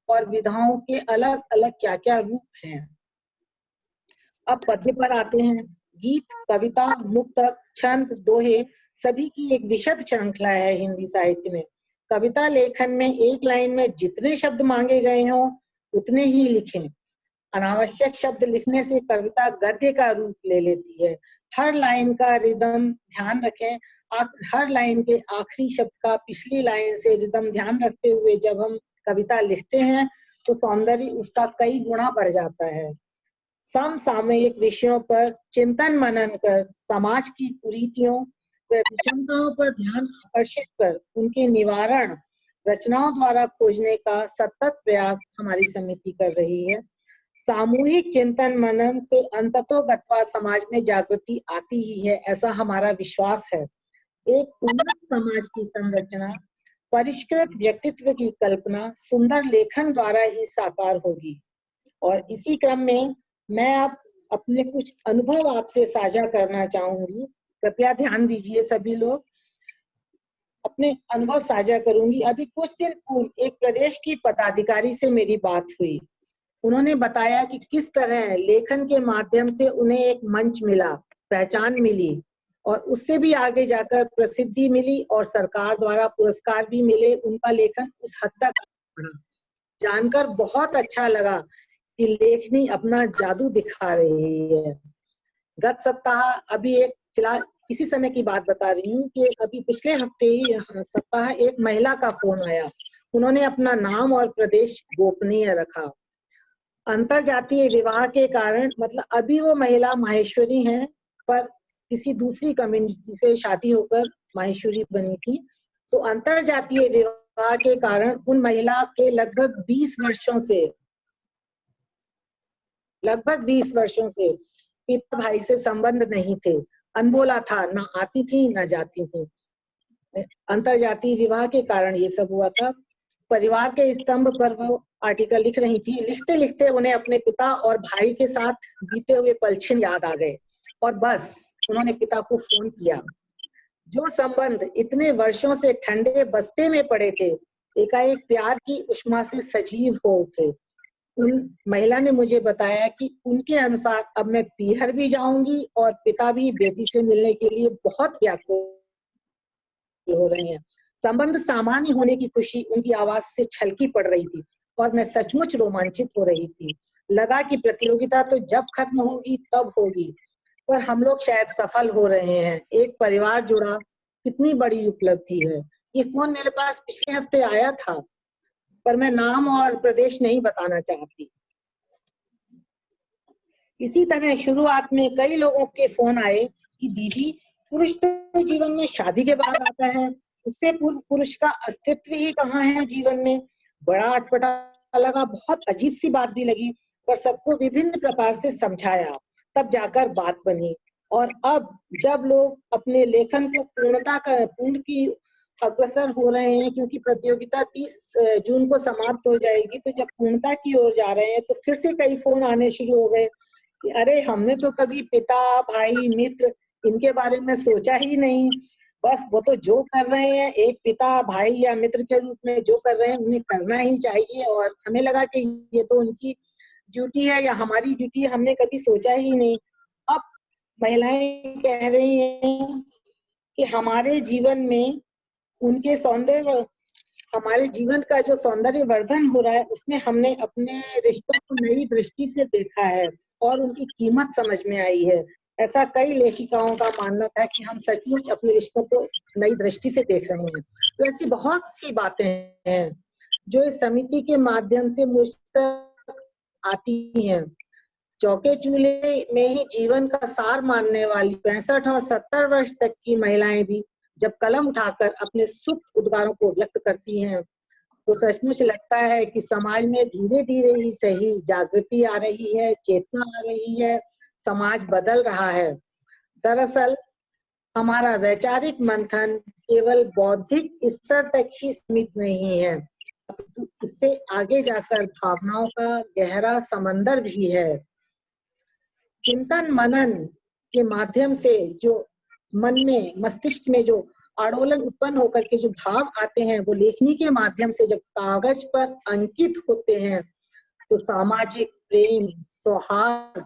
और विधाओं के अलग अलग क्या क्या रूप हैं। अब पद्य पर आते हैं। गीत, कविता, मुक्तक, छंद, दोहे सभी की एक विशद श्रृंखला है हिंदी साहित्य में। कविता लेखन में एक लाइन में जितने शब्द मांगे गए हों उतने ही लिखें। अनावश्यक शब्द लिखने से कविता गद्य का रूप ले लेती है। हर लाइन का रिदम ध्यान रखें। हर लाइन के आखिरी शब्द का पिछली लाइन से रिदम ध्यान रखते हुए जब हम कविता लिखते हैं तो सौंदर्य उसका कई गुना बढ़ जाता है। समसामयिक विषयों पर चिंतन मनन कर समाज की कुरीतियों व विषमताओं पर ध्यान आकर्षित कर उनके निवारण रचनाओं द्वारा खोजने का सतत प्रयास हमारी समिति कर रही है। सामूहिक चिंतन मनन से अंततोगत्वा समाज में जागृति आती ही है, ऐसा हमारा विश्वास है। एक उन्नत समाज की संरचना, परिष्कृत व्यक्तित्व की कल्पना सुंदर लेखन द्वारा ही साकार होगी। और इसी क्रम में मैं आप अपने कुछ अनुभव आपसे साझा करना चाहूंगी। कृपया ध्यान दीजिए सभी लोग। अपने अनुभव साझा करूंगी। अभी कुछ दिन पूर्व एक प्रदेश की पदाधिकारी से मेरी बात हुई। उन्होंने बताया कि किस तरह लेखन के माध्यम से उन्हें एक मंच मिला, पहचान मिली और उससे भी आगे जाकर प्रसिद्धि मिली और सरकार द्वारा पुरस्कार भी मिले। उनका लेखन उस हद तक बढ़ा। जानकर बहुत अच्छा लगा कि लेखनी अपना जादू दिखा रही है। गत सप्ताह अभी एक फिलहाल इसी समय की बात बता रही हूँ कि अभी पिछले हफ्ते ही सप्ताह एक महिला का फोन आया। उन्होंने अपना नाम और प्रदेश गोपनीय रखा। अंतरजातीय विवाह के कारण, मतलब अभी वो महिला माहेश्वरी हैं, पर किसी दूसरी कम्युनिटी से शादी होकर माहेश्वरी बनी थी। तो अंतरजातीय विवाह के कारण उन महिला के लगभग 20 वर्षों से पिता भाई से संबंध नहीं थे। अनबोला था, ना आती थी ना जाती थी। अंतरजातीय विवाह के कारण ये सब हुआ था। परिवार के स्तंभ पर वो आर्टिकल लिख रही थी। लिखते लिखते उन्हें अपने पिता और भाई के साथ बीते हुए पल क्षण याद आ गए और बस उन्होंने पिता को फोन किया। जो संबंध इतने वर्षों से ठंडे बस्ते में पड़े थे, एकाएक प्यार की उष्मा से सजीव हो उठे। उन महिला ने मुझे बताया कि उनके अनुसार अब मैं पीहर भी जाऊंगी और पिता भी बेटी से मिलने के लिए बहुत व्याकुल हो रहे हैं। संबंध सामान्य होने की खुशी उनकी आवाज से छलकी पड़ रही थी और मैं सचमुच रोमांचित हो रही थी। लगा कि प्रतियोगिता तो जब खत्म होगी तब होगी, पर हम लोग शायद सफल हो रहे हैं। एक परिवार जुड़ा, कितनी बड़ी उपलब्धि है। ये फोन मेरे पास पिछले हफ्ते आया था, पर मैं नाम और प्रदेश नहीं बताना चाहती। इसी तरह शुरुआत में कई लोगों के फोन आए कि दीदी, पुरुष तो जीवन में शादी के बाद आता है, उससे पूर्व पुरुष का अस्तित्व ही कहाँ है जीवन में। बड़ा अटपटा लगा, बहुत अजीब सी बात भी लगी, पर सबको विभिन्न प्रकार से समझाया, तब जाकर बात बनी। और अब जब लोग अपने लेखन को पूर्ण की अग्रसर हो रहे हैं, क्योंकि प्रतियोगिता 30 जून को समाप्त हो जाएगी, तो जब पूर्णता की ओर जा रहे हैं तो फिर से कई फोन आने शुरू हो गए कि अरे हमने तो कभी पिता, भाई, मित्र इनके बारे में सोचा ही नहीं। बस वो तो जो कर रहे हैं एक पिता, भाई या मित्र के रूप में जो कर रहे हैं उन्हें करना ही चाहिए, और हमें लगा कि ये तो उनकी ड्यूटी है या हमारी ड्यूटी है, हमने कभी सोचा ही नहीं। अब महिलाएं कह रही हैं कि हमारे जीवन में उनके सौंदर्य, हमारे जीवन का जो सौंदर्य वर्धन हो रहा है उसमें हमने अपने रिश्तों को नई दृष्टि से देखा है और उनकी कीमत समझ में आई है। ऐसा कई लेखिकाओं का मानना था कि हम सचमुच अपने रिश्तों को नई दृष्टि से देख रहे हैं। तो ऐसी बहुत सी बातें हैं जो इस समिति के माध्यम से मुझ तक आती हैं। चौके चूल्हे में ही जीवन का सार मानने वाली 65 और 70 वर्ष तक की महिलाएं भी जब कलम उठाकर अपने सुप्त उद्गारों को व्यक्त करती हैं, तो सचमुच लगता है कि समाज में धीरे धीरे ही सही जागृति आ रही है, चेतना आ रही है, समाज बदल रहा है। दरअसल हमारा वैचारिक मंथन केवल बौद्धिक स्तर तक ही सीमित नहीं है, इससे आगे जाकर भावनाओं का गहरा समंदर भी है। चिंतन मनन के माध्यम से जो मन में, मस्तिष्क में जो आंदोलन उत्पन्न होकर के जो भाव आते हैं, वो लेखनी के माध्यम से जब कागज पर अंकित होते हैं, तो सामाजिक प्रेम, सौहार्द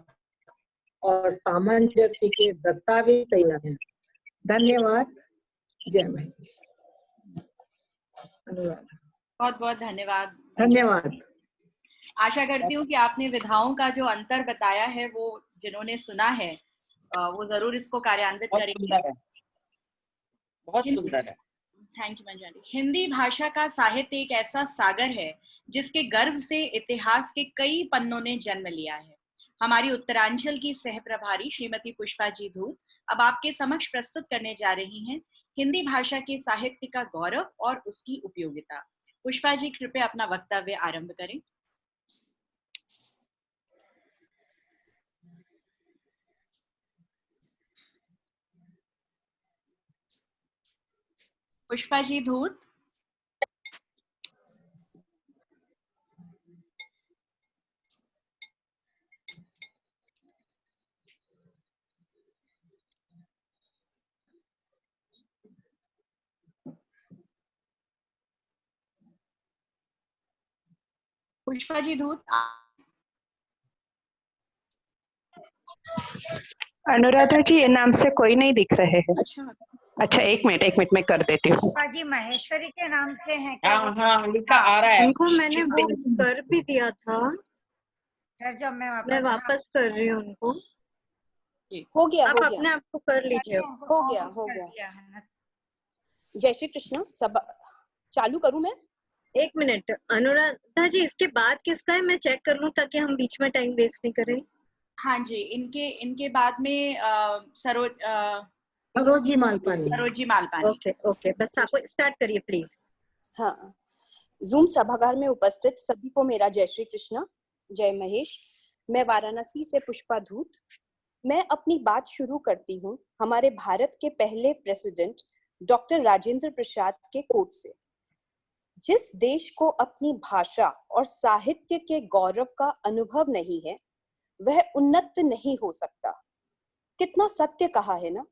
और सामंजस्य के दस्तावेज तैयार हैं। धन्यवाद। जय महेश। धन्यवाद। बहुत बहुत धन्यवाद। धन्यवाद। आशा करती हूँ कि आपने विधाओं का जो अंतर बताया है वो जिन्होंने सुना है वो जरूर इसको कार्यान्वित करेंगे। बहुत सुंदर है। Thank you Manju aunty. Hindi भाषा का साहित्य एक ऐसा सागर है जिसके गर्भ से इतिहास के कई पन्नों ने जन्म लिया है। हमारी उत्तरांचल की सहप्रभारी श्रीमती पुष्पा जी धूत अब आपके समक्ष प्रस्तुत करने जा रही हैं हिंदी भाषा के साहित्य का गौरव और उसकी उपयोगिता। पुष्पा जी कृपया अपना वक्तव्य आरंभ करें। पुष्पा जी धूत। पुष्पा जी धूत। अनुराधा जी, ये नाम से कोई नहीं दिख रहे हैं। अच्छा एक मिनट मैं कर देती हूँ। पुष्पा जी महेश्वरी के नाम से हैं क्या? हाँ लिखा आ रहा है। उनको मैंने वो कर भी दिया था, फिर जब मैं वापस कर रही हूँ उनको। हो गया आप हो अपने गया आप को कर लीजिए। हो गया हो कर गया। दिया है ना। जय श्री कृष्ण। सब चालू करूं मैं? एक मिनट अनुराधा जी, इसके बाद किसका है मैं चेक कर लूं ताकि हम बीच में टाइम वेस्ट नहीं करें। हाँ जी, इनके बाद में सरोजी मालपानी। सरोजी मालपानी। ओके ओके, बस आप स्टार्ट करिए प्लीज। हाँ, जूम सभागार में उपस्थित सभी को मेरा जय श्री कृष्ण, जय महेश। मैं वाराणसी से पुष्पा धूत। मैं अपनी बात शुरू करती हूँ हमारे भारत के पहले प्रेसिडेंट डॉक्टर राजेंद्र प्रसाद के कोट से। जिस देश को अपनी भाषा और साहित्य के गौरव का अनुभव नहीं है, वह उन्नत नहीं हो सकता। कितना सत्य कहा है ना?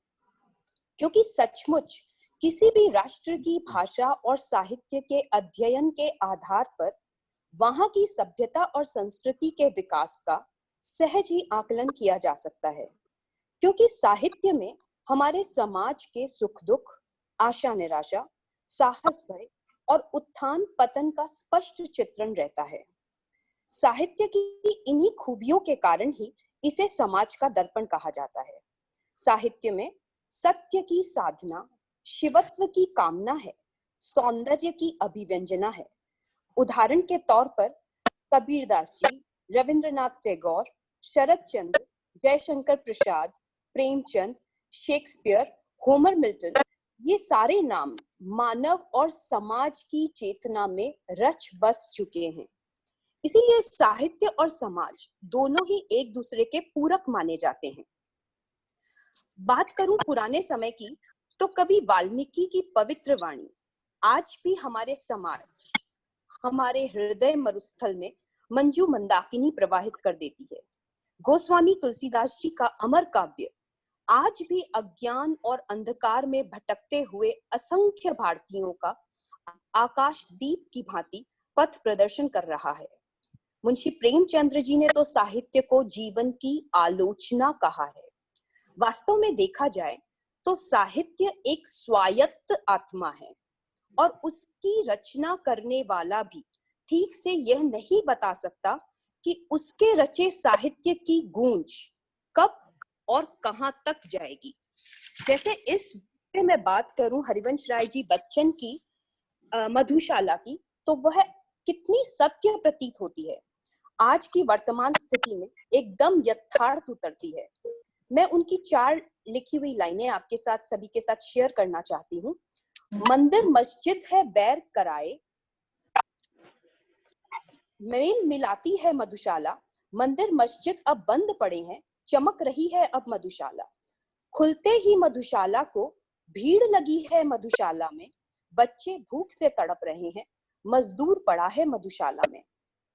क्योंकि सचमुच किसी भी राष्ट्र की भाषा और साहित्य के अध्ययन के आधार पर वहां की सभ्यता और संस्कृति के विकास का सहज ही आकलन किया जा सकता है। क्योंकि साहित्य में हमारे समाज के सुख दुख, आशा निराशा, साहस भय और उत्थान पतन का स्पष्ट चित्रण रहता है। साहित्य की इन्हीं खूबियों के कारण ही इसे समाज का दर्पण कहा जाता है। साहित्य में सत्य की साधना, शिवत्व की कामना है, सौंदर्य की अभिव्यंजना है। उदाहरण के तौर पर कबीरदास जी, रविंद्रनाथ टैगोर, शरद चंद्र, Jaishankar Prasad, Premchand, Shakespeare, Homer Milton, ये सारे नाम मानव और समाज की चेतना में रच बस चुके हैं। इसीलिए साहित्य और समाज दोनों ही एक दूसरे के पूरक माने जाते हैं। बात करूं पुराने समय की, तो कवि वाल्मीकि की पवित्र वाणी आज भी हमारे समाज, हमारे हृदय मरुस्थल में मंजू मंदाकिनी प्रवाहित कर देती है। गोस्वामी तुलसीदास जी का अमर काव्य आज भी अज्ञान और अंधकार में भटकते हुए असंख्य भारतीयों का आकाश दीप की भांति पथ प्रदर्शन कर रहा है। मुंशी प्रेमचंद्र जी ने तो साहित्य को जीवन की आलोचना कहा है। वास्तव में देखा जाए तो साहित्य एक स्वायत्त आत्मा है और उसकी रचना करने वाला भी ठीक से यह नहीं बता सकता कि उसके रचे साहित्य की गूंज कब और कहां तक जाएगी। जैसे इस पे मैं बात करूं हरिवंश राय जी बच्चन की मधुशाला की, तो वह कितनी सत्य प्रतीत होती है। आज की वर्तमान स्थिति में एकदम यथार्थ उतरती है। मैं उनकी 4 लिखी हुई लाइनें आपके साथ सभी के साथ शेयर करना चाहती हूँ। मंदिर मस्जिद है बैर कराए, मेल मिलाती है मधुशाला। मंदिर मस्जिद अब बंद पड़े हैं, चमक रही है अब मधुशाला। खुलते ही मधुशाला को भीड़ लगी है मधुशाला में। बच्चे भूख से तड़प रहे हैं, मजदूर पड़ा है मधुशाला में।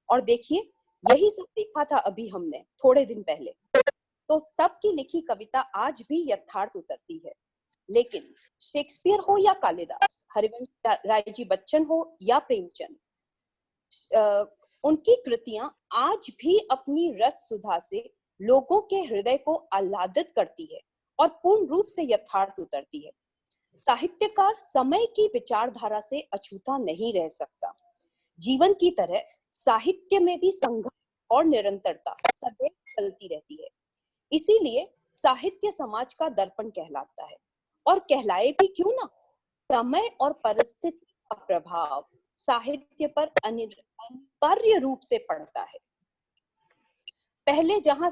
और देखिए, यही सब देखा था अभी हमने थोड़े दिन पहले। तो तब की लिखी कविता आज भी यथार्थ उतरती है। लेकिन शेक्सपियर हो या कालिदास, हरिवंश राय जी बच्चन हो या प्रेमचंद, उनकी कृतियां आज भी अपनी रस सुधा से लोगों के हृदय को आह्लादित करती है और पूर्ण रूप से यथार्थ उतरती है। साहित्यकार समय की विचारधारा से अछूता नहीं रह सकता। जीवन की तरह साहित्य में भी संघर्ष और निरंतरता सदैव चलती रहती है। इसीलिए साहित्य समाज का दर्पण कहलाता है, और कहलाए भी क्यों ना। समय और परिस्थिति का प्रभाव साहित्य पर अनिवार्य रूप से पड़ता है। पहले जहां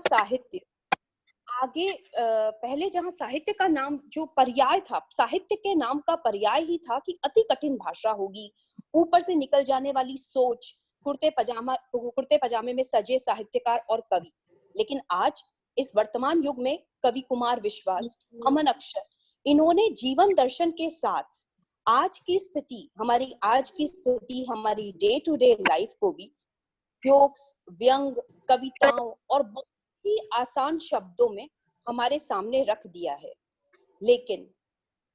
साहित्य का नाम जो पर्याय था, साहित्य के नाम का पर्याय ही था कि अति कठिन भाषा होगी, ऊपर से निकल जाने वाली सोच, कुर्ते पजामे में सजे साहित्यकार और कवि। लेकिन आज इस वर्तमान युग में कवि कुमार विश्वास, अमन अक्षर, इन्होंने जीवन दर्शन के साथ आज की स्थिति, हमारी डे टू डे लाइफ को भी जोक्स, व्यंग, कविताओं और बहुत ही आसान शब्दों में हमारे सामने रख दिया है। लेकिन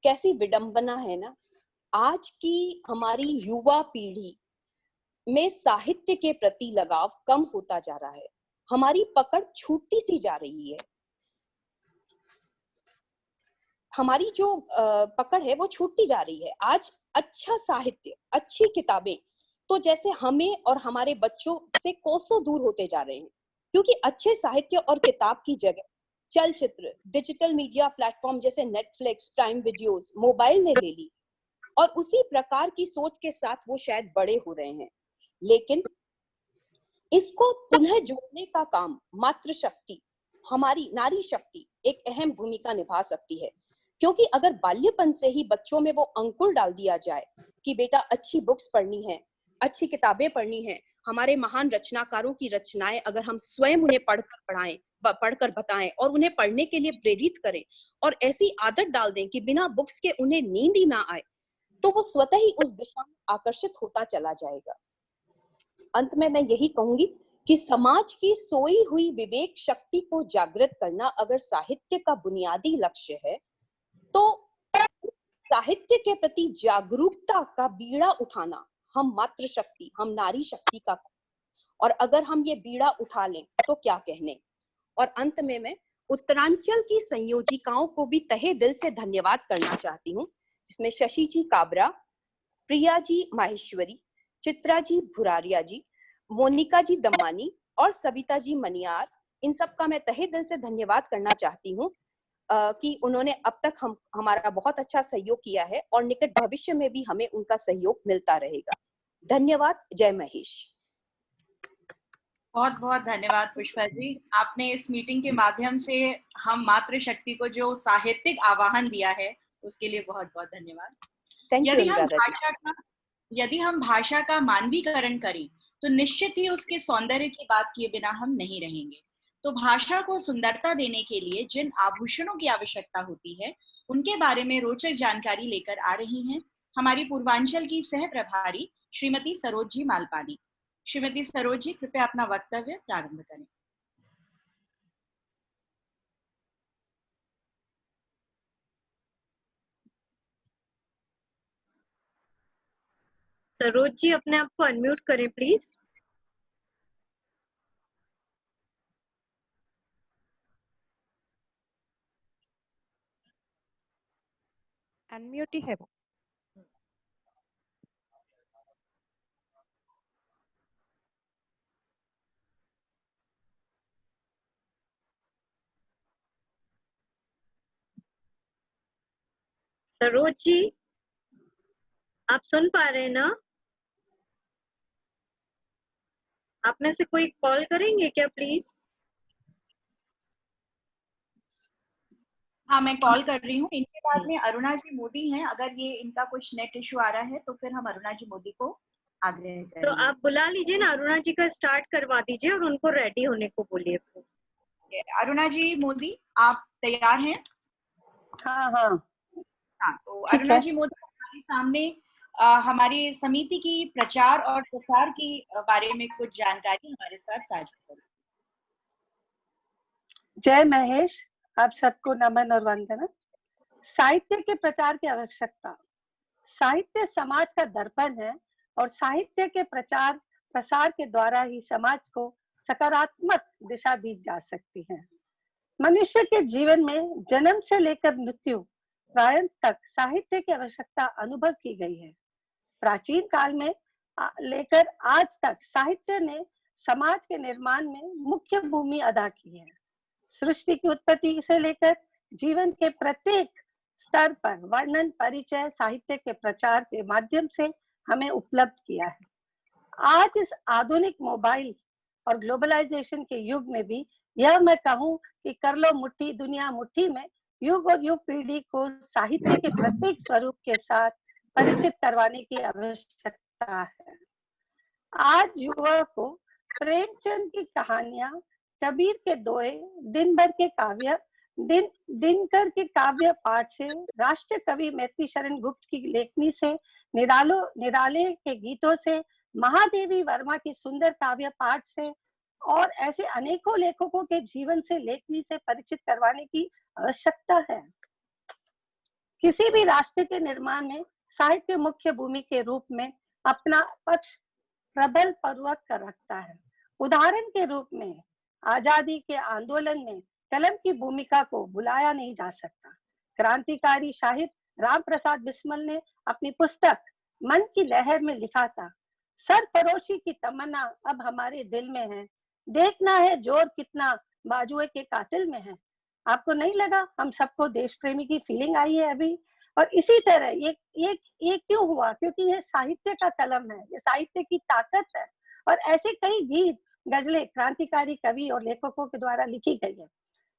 कैसी विडंबना है ना, आज की हमारी युवा पीढ़ी में साहित्य के प्रति लगाव कम होता जा रहा है। हमारी पकड़ छूटती सी जा रही है। हमारी जो पकड़ है वो छूटती जा रही है। आज अच्छा साहित्य, अच्छी किताबें तो जैसे हमें और हमारे बच्चों से कोसों दूर होते जा रहे हैं, क्योंकि अच्छे साहित्य और किताब की जगह चलचित्र, डिजिटल मीडिया प्लेटफॉर्म जैसे नेटफ्लिक्स, प्राइम वीडियोस मोबाइल ने ले ली और उसी प्रकार की सोच के साथ वो शायद बड़े हो रहे हैं। लेकिन इसको पुनः जोड़ने का काम मातृशक्ति, हमारी नारी शक्ति एक अहम भूमिका निभा सकती है, क्योंकि अगर बाल्यपन से ही बच्चों में वो अंकुर डाल दिया जाए कि बेटा अच्छी बुक्स पढ़नी है, अच्छी किताबें पढ़नी है, हमारे महान रचनाकारों की रचनाएं अगर हम स्वयं उन्हें पढ़कर बताएं और उन्हें पढ़ने के लिए प्रेरित करें और ऐसी आदत डाल दें कि बिना बुक्स के उन्हें नींद ही ना आए, तो वो स्वतः ही उस दिशा में आकर्षित होता चला जाएगा। अंत में मैं यही कहूंगी कि समाज की सोई हुई विवेक शक्ति को जागृत करना अगर साहित्य का बुनियादी लक्ष्य है, तो साहित्य के प्रति जागरूकता का बीड़ा उठाना हम मातृशक्ति, हम नारी शक्ति का, और अगर हम ये बीड़ा उठा लें तो क्या कहने। और अंत में मैं उत्तरांचल की संयोजिकाओं को भी तहे दिल से धन्यवाद करना चाहती हूँ, जिसमें शशि जी काबरा, प्रिया जी माहेश्वरी, चित्रा जी भुरारिया जी, मोनिका जी दम्मानी और सविता जी मनियार, इन सब का मैं तहे दिल से धन्यवाद करना चाहती हूँ कि उन्होंने अब तक हमारा बहुत अच्छा सहयोग किया है और निकट भविष्य में भी हमें उनका सहयोग मिलता रहेगा। धन्यवाद। जय महेश। बहुत बहुत धन्यवाद पुष्पा जी, आपने इस मीटिंग के माध्यम से हम मातृशक्ति को जो साहित्यिक आवाहन दिया है उसके लिए बहुत बहुत धन्यवाद। यदि हम भाषा का मानवीकरण करें तो निश्चित ही उसके सौंदर्य की बात किए बिना हम नहीं रहेंगे। तो भाषा को सुंदरता देने के लिए जिन आभूषणों की आवश्यकता होती है उनके बारे में रोचक जानकारी लेकर आ रही हैं हमारी पूर्वांचल की सह प्रभारी श्रीमती सरोज जी मालपानी। श्रीमती सरोज जी, कृपया अपना वक्तव्य प्रारंभ करें। सरोज जी, अपने आप को अनम्यूट करें प्लीज। अनम्यूट ही है वो। सरोज जी, आप सुन पा रहे हैं ना? आप में से कोई कॉल करेंगे क्या प्लीज? हाँ, मैं कॉल कर रही हूँ। इनके बाद में अरुणा जी मोदी हैं। अगर ये इनका कुछ नेट इश्यू आ रहा है तो फिर हम अरुणा जी मोदी को आग्रह करेंगे। तो आप बुला लीजिए ना, अरुणा जी का स्टार्ट करवा दीजिए और उनको रेडी होने को बोलिए। अरुणा जी मोदी, आप तैयार हैं? हाँ हाँ हाँ, तो अरुणा जी मोदी हमारे सामने हमारी समिति की प्रचार और प्रसार की बारे में कुछ जानकारी हमारे साथ साझा करें। जय महेश, आप सबको नमन और वंदना। साहित्य के प्रचार की आवश्यकता। साहित्य समाज का दर्पण है और साहित्य के प्रचार प्रसार के द्वारा ही समाज को सकारात्मक दिशा दी जा सकती है। मनुष्य के जीवन में जन्म से लेकर मृत्यु पर्यंत तक साहित्य की आवश्यकता अनुभव की गई है। प्राचीन काल में लेकर आज तक साहित्य ने समाज के निर्माण में मुख्य भूमि अदा की है। सृष्टि की उत्पत्ति से लेकर जीवन के प्रत्येक स्तर पर वर्णन परिचय साहित्य के प्रचार के माध्यम से हमें उपलब्ध किया है। आज इस आधुनिक मोबाइल और ग्लोबलाइजेशन के युग में भी यह मैं कहूँ कि कर लो मुट्ठी दुनिया मुट्ठी में, युग और युग पीढ़ी को साहित्य के प्रत्येक स्वरूप के साथ परिचित करवाने की आवश्यकता है। आज युवा को प्रेमचंद की कहानियां, कबीर के दोहे, दिन भर के काव्य, दिनकर के काव्य पाठ से, राष्ट्र कवि मैत्री शरण गुप्त की लेखनी से, निराले के गीतों से, महादेवी वर्मा की सुंदर काव्य पाठ से और ऐसे अनेकों लेखकों के जीवन से लेखनी से परिचित करवाने की आवश्यकता है। किसी भी राष्ट्र के निर्माण में साहित्य मुख्य भूमि के रूप में अपना पक्ष प्रबल पूर्वक कर रखता है। उदाहरण के रूप में आजादी के आंदोलन में कलम की भूमिका को भुलाया नहीं जा सकता। क्रांतिकारी शाहिद राम प्रसाद बिस्मिल ने अपनी पुस्तक मन की लहर में लिखा था, सरफरोशी की तमन्ना अब हमारे दिल में है, देखना है जोर कितना बाजुए के कातिल में है। आपको नहीं लगा हम सबको देश प्रेमी की फीलिंग आई है अभी? और इसी तरह ये क्यों हुआ? क्योंकि ये साहित्य का कलम है, ये साहित्य की ताकत है। और ऐसे कई गीत, गजलें क्रांतिकारी कवि और लेखकों के द्वारा लिखी गई है।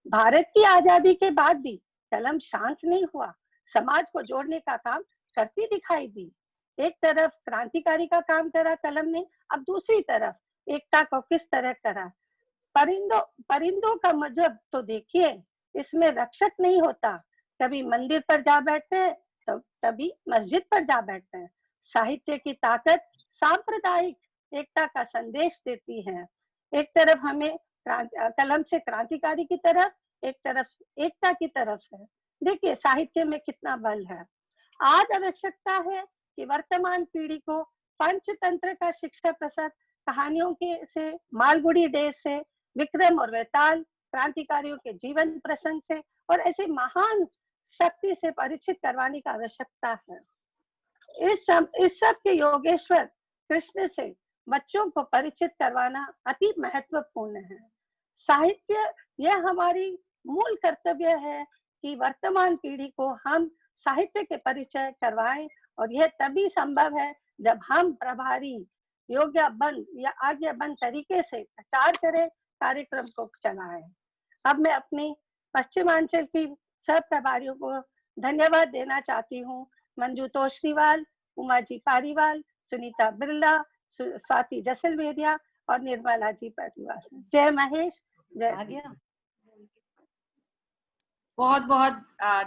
भारत की आजादी के बाद भी कलम शांत नहीं हुआ, समाज को जोड़ने का काम करती दिखाई दी। एक तरफ क्रांतिकारी का काम करा कलम ने, अब दूसरी तरफ एकता को किस तरह करा। परिंदों का मजहब तो देखिए, इसमें रक्षक नहीं होता, कभी मंदिर पर जा बैठते हैं तो कभी मस्जिद पर जा बैठते हैं। साहित्य की ताकत सांप्रदायिक एकता का संदेश देती है। एक तरफ हमें कलम से क्रांतिकारी की तरफ, एक तरफ एकता की तरफ है। देखिए साहित्य में कितना बल है। आज आवश्यकता है कि वर्तमान पीढ़ी को पंचतंत्र का शिक्षा प्रसाद कहानियों के से, मालगुडी डेज से, विक्रम और वेताल क्रांतिकारियों के जीवन प्रसंग से और ऐसे महान शक्ति से परिचित करवाने की आवश्यकता है। इस सब के योगेश्वर कृष्ण से बच्चों को परिचित करवाना अति महत्वपूर्ण है। साहित्य यह हमारी मूल कर्तव्य है कि वर्तमान पीढ़ी को हम साहित्य के परिचय करवाएं, और यह तभी संभव है जब हम प्रभारी, योग्यबद्ध या आज्ञाबद्ध तरीके से प्रचार करें, कार्यक्रम को चलाएं। अब मैं अपनी पश्चिमांचल की सब प्रभारियों को धन्यवाद देना चाहती हूँ। मंजू तोष्रीवाल, उमा जी पारीवाल, सुनीता बिरला, स्वाति जसलवेदिया और निर्मला जी पारीवाल। जय महेश, जय। बहुत बहुत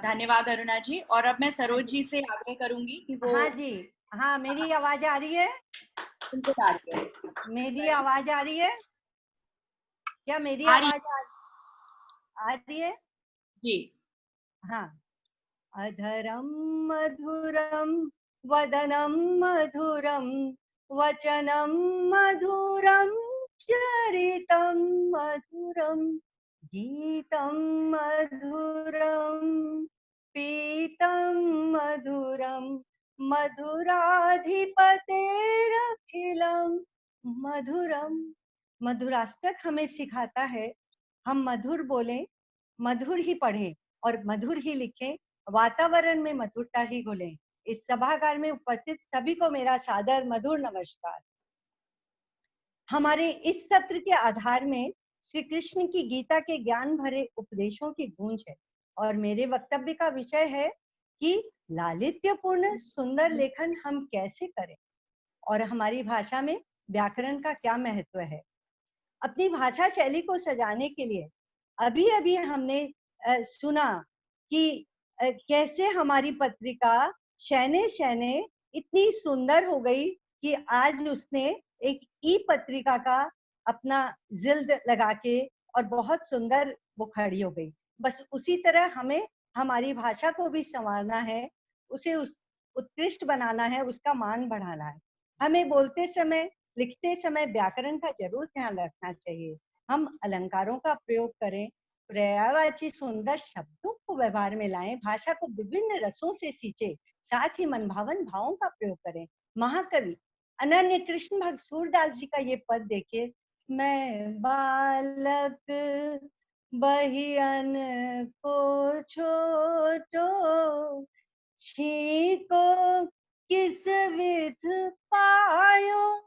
धन्यवाद अरुणा जी। और अब मैं सरोज जी से आग्रह करूंगी कि वो। हाँ जी, हाँ, मेरी आवाज आ रही है? मेरी आवाज आ रही है क्या? मेरी आवाज आ रही है जी? हाँ। अधरम मधुरम वदनम मधुरम वचनम मधुरम चरितम मधुरम गीतम मधुरम पीतम मधुरम मधुराधिपतेरखिलम मधुरम। मधुराष्टक हमें सिखाता है हम मधुर बोलें, मधुर ही पढ़ें और मधुर ही लिखें, वातावरण में मधुरता ही घुलें। इस सभागार में उपस्थित सभी को मेरा सादर मधुर नमस्कार। हमारे इस सत्र के आधार में श्री कृष्ण की गीता के ज्ञान भरे उपदेशों की गूंज है और मेरे वक्तव्य का विषय है कि लालित्यपूर्ण सुंदर लेखन हम कैसे करें और हमारी भाषा में व्याकरण का क्या महत्व है। अपनी भाषा शैली को सजाने के लिए अभी अभी हमने सुना कि कैसे हमारी पत्रिका शैने शैने इतनी सुंदर हो गई कि आज उसने एक ई पत्रिका का अपना जिल्द लगा के और बहुत सुंदर वो खड़ी हो गई। बस उसी तरह हमें हमारी भाषा को भी संवारना है, उसे उत्कृष्ट बनाना है, उसका मान बढ़ाना है। हमें बोलते समय, लिखते समय व्याकरण का जरूर ध्यान रखना चाहिए। हम अलंकारों का प्रयोग करें, पर्यायवाची सुंदर शब्दों को व्यवहार में लाएं, भाषा को विभिन्न रसों से सींचे, साथ ही मनभावन भावों का प्रयोग करें। महाकवि अनन्य कृष्ण भक्त सूरदास जी का ये पद देखिए, मैं बालक बहियन को छोटो छीको किस विध पायो।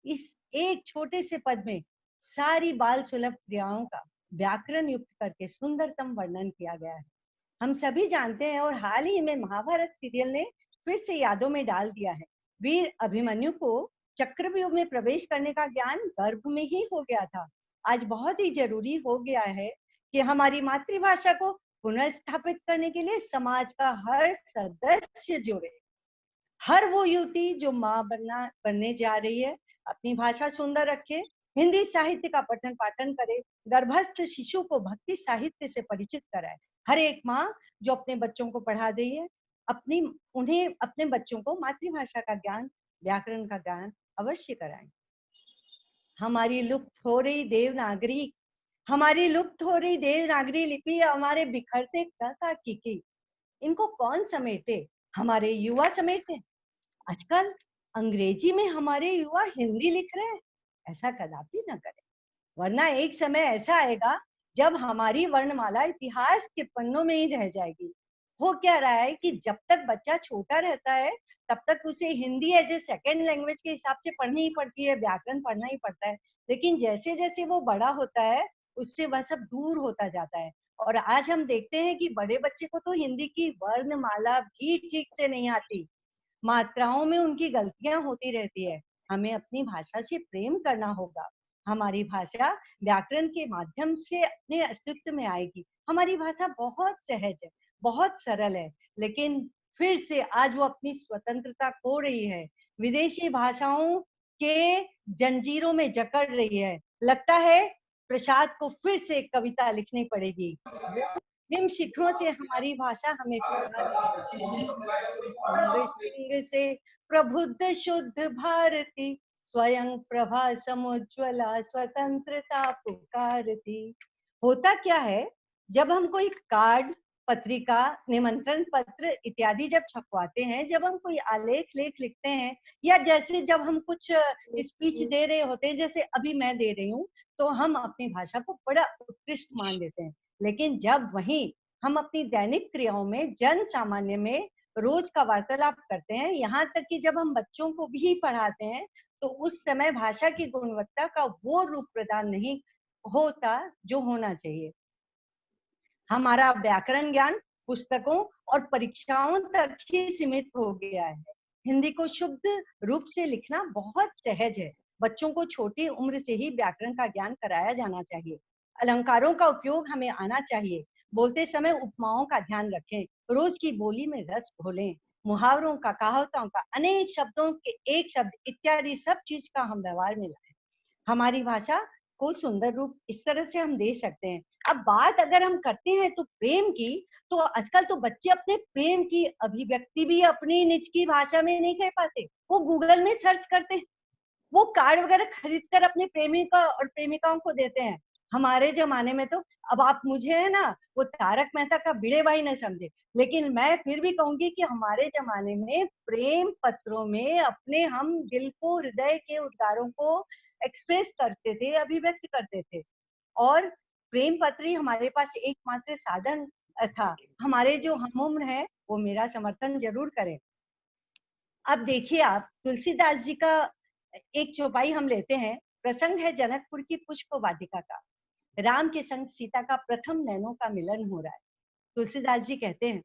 इस एक छोटे से पद में सारी बाल सुलभ क्रियाओं का व्याकरण युक्त करके सुंदरतम वर्णन किया गया है। हम सभी जानते हैं और हाल ही में महाभारत सीरियल ने फिर से यादों में डाल दिया है। वीर अभिमन्यु को चक्रव्यूह में प्रवेश करने का ज्ञान गर्भ में ही हो गया था। आज बहुत ही जरूरी हो गया है कि हमारी मातृभाषा को पुनर्स्थापित करने के लिए समाज का हर सदस्य जुड़े। हर वो युवती जो माँ बनने जा रही है अपनी भाषा सुंदर रखे, हिंदी साहित्य का पठन पाठन करे, गर्भस्थ शिशु को भक्ति साहित्य से परिचित कराए। हर एक माँ जो अपने बच्चों को पढ़ा रही है उन्हें अपने बच्चों को मातृभाषा का ज्ञान, व्याकरण का ज्ञान अवश्य कराएं। हमारी लुप्त हो रही देवनागरी लिपि, हमारे बिखरते का की इनको कौन समेटे? हमारे युवा समेटे। आजकल अंग्रेजी में हमारे युवा हिंदी लिख रहे हैं, ऐसा कदापि न करें, वरना एक समय ऐसा आएगा जब हमारी वर्णमाला इतिहास के पन्नों में ही रह जाएगी। हो क्या रहा है कि जब तक बच्चा छोटा रहता है तब तक उसे Hindi as a second language के हिसाब से पढ़नी ही पड़ती है, व्याकरण पढ़ना ही पड़ता है। लेकिन जैसे जैसे वो बड़ा होता है उससे वह सब दूर होता जाता है। और आज हम देखते हैं कि बड़े बच्चे को तो हिंदी की वर्णमाला भी ठीक से नहीं आती, मात्राओं में उनकी गलतियां होती रहती है। हमें अपनी भाषा से प्रेम करना होगा। हमारी भाषा व्याकरण के माध्यम से अपने अस्तित्व में आएगी। हमारी भाषा बहुत सहज है, बहुत सरल है, लेकिन फिर से आज वो अपनी स्वतंत्रता खो रही है, विदेशी भाषाओं के जंजीरों में जकड़ रही है। लगता है प्रसाद को फिर से कविता लिखनी पड़ेगी। निम्न शिखरों से हमारी भाषा हमें सिंह से प्रबुद्ध शुद्ध भारती, स्वयं प्रभा समुज्ज्वला स्वतंत्रता पुकारती। होता क्या है, जब हम कोई कार्ड, पत्रिका, निमंत्रण पत्र इत्यादि जब छपवाते हैं, जब हम कोई आलेख लेख लिखते हैं, या जैसे जब हम कुछ स्पीच दे रहे होते हैं, जैसे अभी मैं दे रही हूँ, तो हम अपनी भाषा को बड़ा उत्कृष्ट मान लेते हैं। लेकिन जब वहीं हम अपनी दैनिक क्रियाओं में, जन सामान्य में रोज का वार्तालाप करते हैं, यहाँ तक कि जब हम बच्चों को भी पढ़ाते हैं, तो उस समय भाषा की गुणवत्ता का वो रूप प्रदान नहीं होता जो होना चाहिए। हमारा व्याकरण ज्ञान पुस्तकों और परीक्षाओं तक ही सीमित हो गया है। हिंदी को शुद्ध रूप से लिखना बहुत सहज है। बच्चों को छोटी उम्र से ही व्याकरण का ज्ञान कराया जाना चाहिए। अलंकारों का उपयोग हमें आना चाहिए। बोलते समय उपमाओं का ध्यान रखें। रोज की बोली में रस घोलें। मुहावरों का, कहावतों का, अनेक शब्दों के एक शब्द इत्यादि सब चीज का हम व्यवहार में लाएं। हमारी भाषा को सुंदर रूप इस तरह से हम दे सकते हैं। अब बात अगर हम करते हैं तो प्रेम की, तो आजकल तो बच्चे अपने प्रेम की अभिव्यक्ति भी अपनी निज की भाषा में नहीं कह पाते, वो गूगल में सर्च करते हैं, वो कार्ड वगैरह खरीद कर अपने प्रेमिका और प्रेमिकाओं को देते हैं। हमारे जमाने में तो, अब आप मुझे है ना वो तारक मेहता का भिड़े भाई न समझे, लेकिन मैं फिर भी कहूंगी कि हमारे जमाने में प्रेम पत्रों में अपने हम दिल को, हृदय के उद्गारों को एक्सप्रेस करते थे, अभिव्यक्त करते थे। और प्रेम पत्र ही हमारे पास एकमात्र साधन था। हमारे जो हम उम्र है वो मेरा समर्थन जरूर करें। अब देखिए, आप तुलसीदास जी का एक चौपाई हम लेते हैं। प्रसंग है जनकपुर की पुष्प वाटिका का। राम के संग सीता का प्रथम नैनों का मिलन हो रहा है। तुलसीदास जी कहते हैं,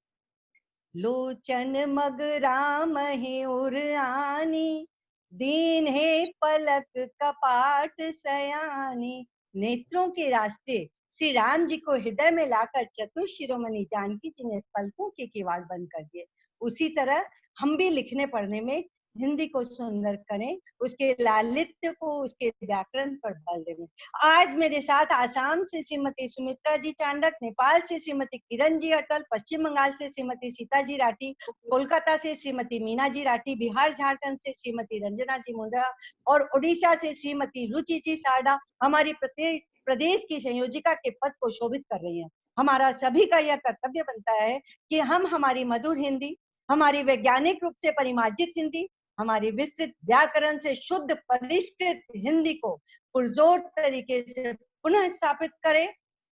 लोचन मग राम ही उर आनी, दीन है पलक कपाट सयानी। नेत्रों के रास्ते श्री राम जी को हृदय में लाकर चतुर शिरोमणि जानकी जी ने पलकों के किवाड़ बंद कर दिए। उसी तरह हम भी लिखने पढ़ने में हिंदी को सुंदर करें, उसके लालित्य को, उसके व्याकरण पर बल दें। आज मेरे साथ आसाम से श्रीमती सुमित्रा जी चांडक, नेपाल से श्रीमती किरण जी अटल, पश्चिम बंगाल से श्रीमती सीता जी राठी, कोलकाता से श्रीमती मीना जी राठी, बिहार झारखंड से श्रीमती रंजना जी मुंद्रा और उड़ीसा से श्रीमती रुचि जी सारडा हमारी प्रदेश की संयोजिका के पद को शोभित कर रही है। हमारा सभी का यह कर्तव्य बनता है कि हम हमारी मधुर हिंदी, हमारी वैज्ञानिक रूप से परिमार्जित हिंदी, हमारी विस्तृत व्याकरण से शुद्ध परिष्कृत हिंदी को पुरजोर तरीके से पुनः स्थापित करें।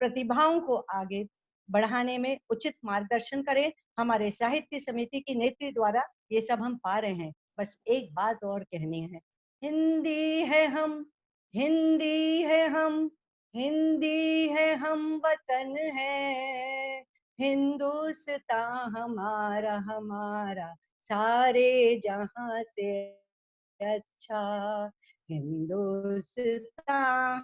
प्रतिभाओं को आगे बढ़ाने में उचित मार्गदर्शन करें। हमारे साहित्य समिति की नेत्री द्वारा ये सब हम पा रहे हैं। बस एक बात और कहनी है, हिंदी है हम, हिंदी है हम, हिंदी है हम, वतन है हिंदुस्तान हमारा, हमारा सारे जहां से अच्छा, हिंदुस्तान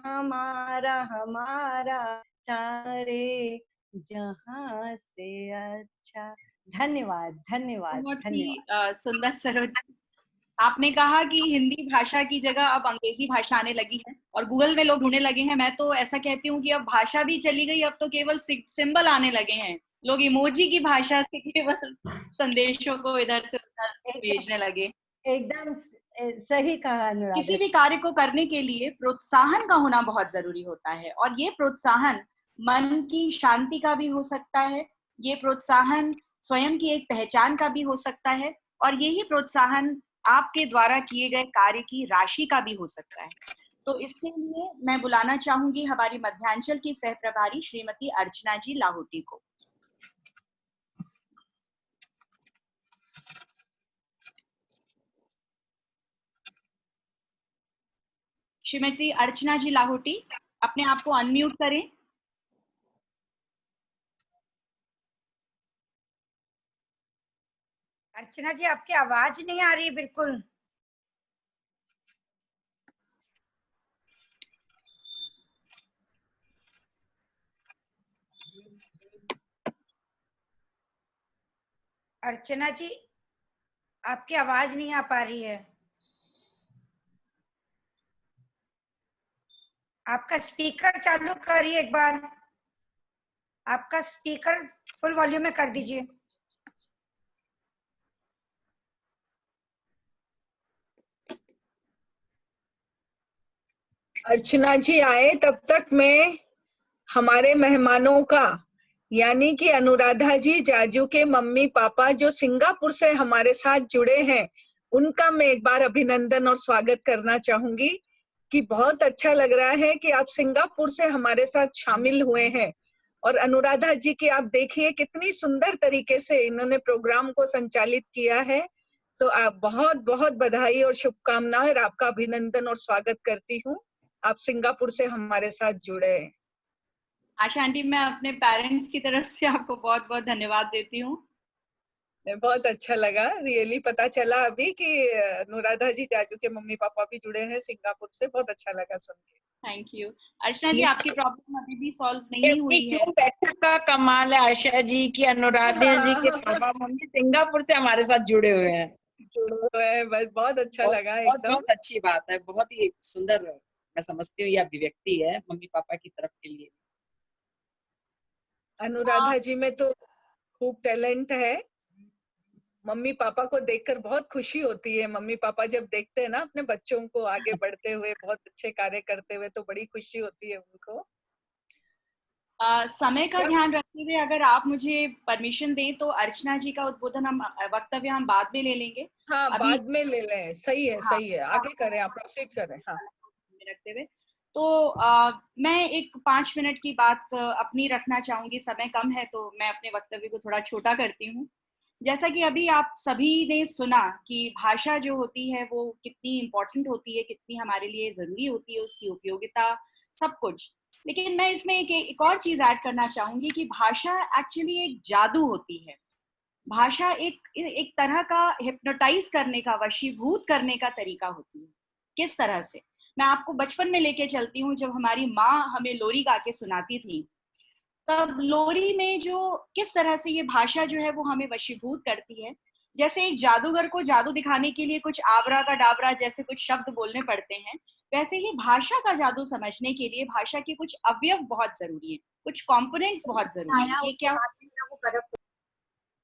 हमारा, हमारा सारे जहां से अच्छा। धन्यवाद, धन्यवाद, धन्यवाद। सुंदर सरोज, आपने कहा कि हिंदी भाषा की जगह अब अंग्रेजी भाषा आने लगी है और गूगल में लोग ढूंढने लगे हैं। मैं तो ऐसा कहती हूँ कि अब भाषा भी चली गई, अब तो केवल सिंबल आने लगे हैं। लोग इमोजी की भाषा से केवल संदेशों को इधर से उधर भेजने लगे। एकदम सही कहा अनुराग। किसी भी कार्य को करने के लिए प्रोत्साहन का होना बहुत जरूरी होता है और ये प्रोत्साहन मन की शांति का भी हो सकता है, ये प्रोत्साहन स्वयं की एक पहचान का भी हो सकता है और यही प्रोत्साहन आपके द्वारा किए गए कार्य की राशि का भी हो सकता है। तो इसके लिए मैं बुलाना चाहूंगी हमारी मध्यांचल की सह प्रभारी श्रीमती अर्चना जी लाहौटी को। श्रीमती अर्चना जी लाहौटी, अपने आप को अनम्यूट करें। अर्चना जी, आपकी आवाज नहीं आ रही बिल्कुल। अर्चना जी, आपकी आवाज नहीं आ पा रही है। आपका स्पीकर चालू करिए एक बार। आपका स्पीकर फुल वॉल्यूम में कर दीजिए। अर्चना जी आए तब तक मैं हमारे मेहमानों का यानी कि अनुराधा जी जाजू के मम्मी पापा जो सिंगापुर से हमारे साथ जुड़े हैं, उनका मैं एक बार अभिनंदन और स्वागत करना चाहूंगी कि बहुत अच्छा लग रहा है कि आप सिंगापुर से हमारे साथ शामिल हुए हैं। और अनुराधा जी की आप देखिए कितनी सुंदर तरीके से इन्होंने प्रोग्राम को संचालित किया है। तो आप बहुत बहुत बधाई और शुभकामनाएं और आपका अभिनंदन और स्वागत करती हूँ। आप सिंगापुर से हमारे साथ जुड़े हैं। आशा आंटी, मैं अपने पेरेंट्स की तरफ से आपको बहुत बहुत धन्यवाद देती हूँ। बहुत अच्छा लगा, रियली पता चला अभी कि अनुराधा जी जाजू के मम्मी पापा भी जुड़े हैं सिंगापुर से। बहुत अच्छा लगा सुन के। Thank you. अर्चना जी, आपकी प्रॉब्लम अभी भी सॉल्व नहीं हुई है। बैठक का कमाल है आशा जी की, अनुराधा जी के पापा मम्मी सिंगापुर से हमारे साथ जुड़े हुए हैं। बस बहुत अच्छा लगा एकदम। बहुत अच्छी बात है, बहुत ही सुंदर मैं समझती हूँ ये अभिव्यक्ति है मम्मी पापा की तरफ के लिए। अनुराधा जी में तो खूब टैलेंट है। मम्मी पापा को देखकर बहुत खुशी होती है। मम्मी पापा जब देखते हैं ना अपने बच्चों को आगे बढ़ते हुए, बहुत अच्छे कार्य करते हुए, तो बड़ी खुशी होती है उनको। समय का ध्यान रखते हुए अगर आप मुझे परमिशन दें तो अर्चना जी का उद्बोधन वक्तव्य हम बाद में ले लेंगे। हाँ, बाद में ले लें। सही है, हाँ, सही है, आगे करें, आप प्रोसीड करें। हाँ, रखते हुए तो मैं एक 5 मिनट की बात अपनी रखना चाहूंगी। समय कम है तो मैं अपने वक्तव्य को थोड़ा छोटा करती हूँ। जैसा कि अभी आप सभी ने सुना कि भाषा जो होती है वो कितनी इम्पोर्टेंट होती है, कितनी हमारे लिए जरूरी होती है, उसकी उपयोगिता, सब कुछ। लेकिन मैं इसमें एक और चीज ऐड करना चाहूंगी कि भाषा एक्चुअली एक जादू होती है। भाषा एक तरह का हिप्नोटाइज करने का, वशीभूत करने का तरीका होती है। किस तरह से, मैं आपको बचपन में लेके चलती हूँ। जब हमारी माँ हमें लोरी गा के सुनाती थी, तब लोरी में जो किस तरह से ये भाषा जो है वो हमें वशीभूत करती है। जैसे एक जादूगर को जादू दिखाने के लिए कुछ आबरा का डाबरा जैसे कुछ शब्द बोलने पड़ते हैं, वैसे ही भाषा का जादू समझने के लिए भाषा के कुछ अवयव बहुत जरूरी है, कुछ कंपोनेंट्स बहुत जरूरी है। ये क्या,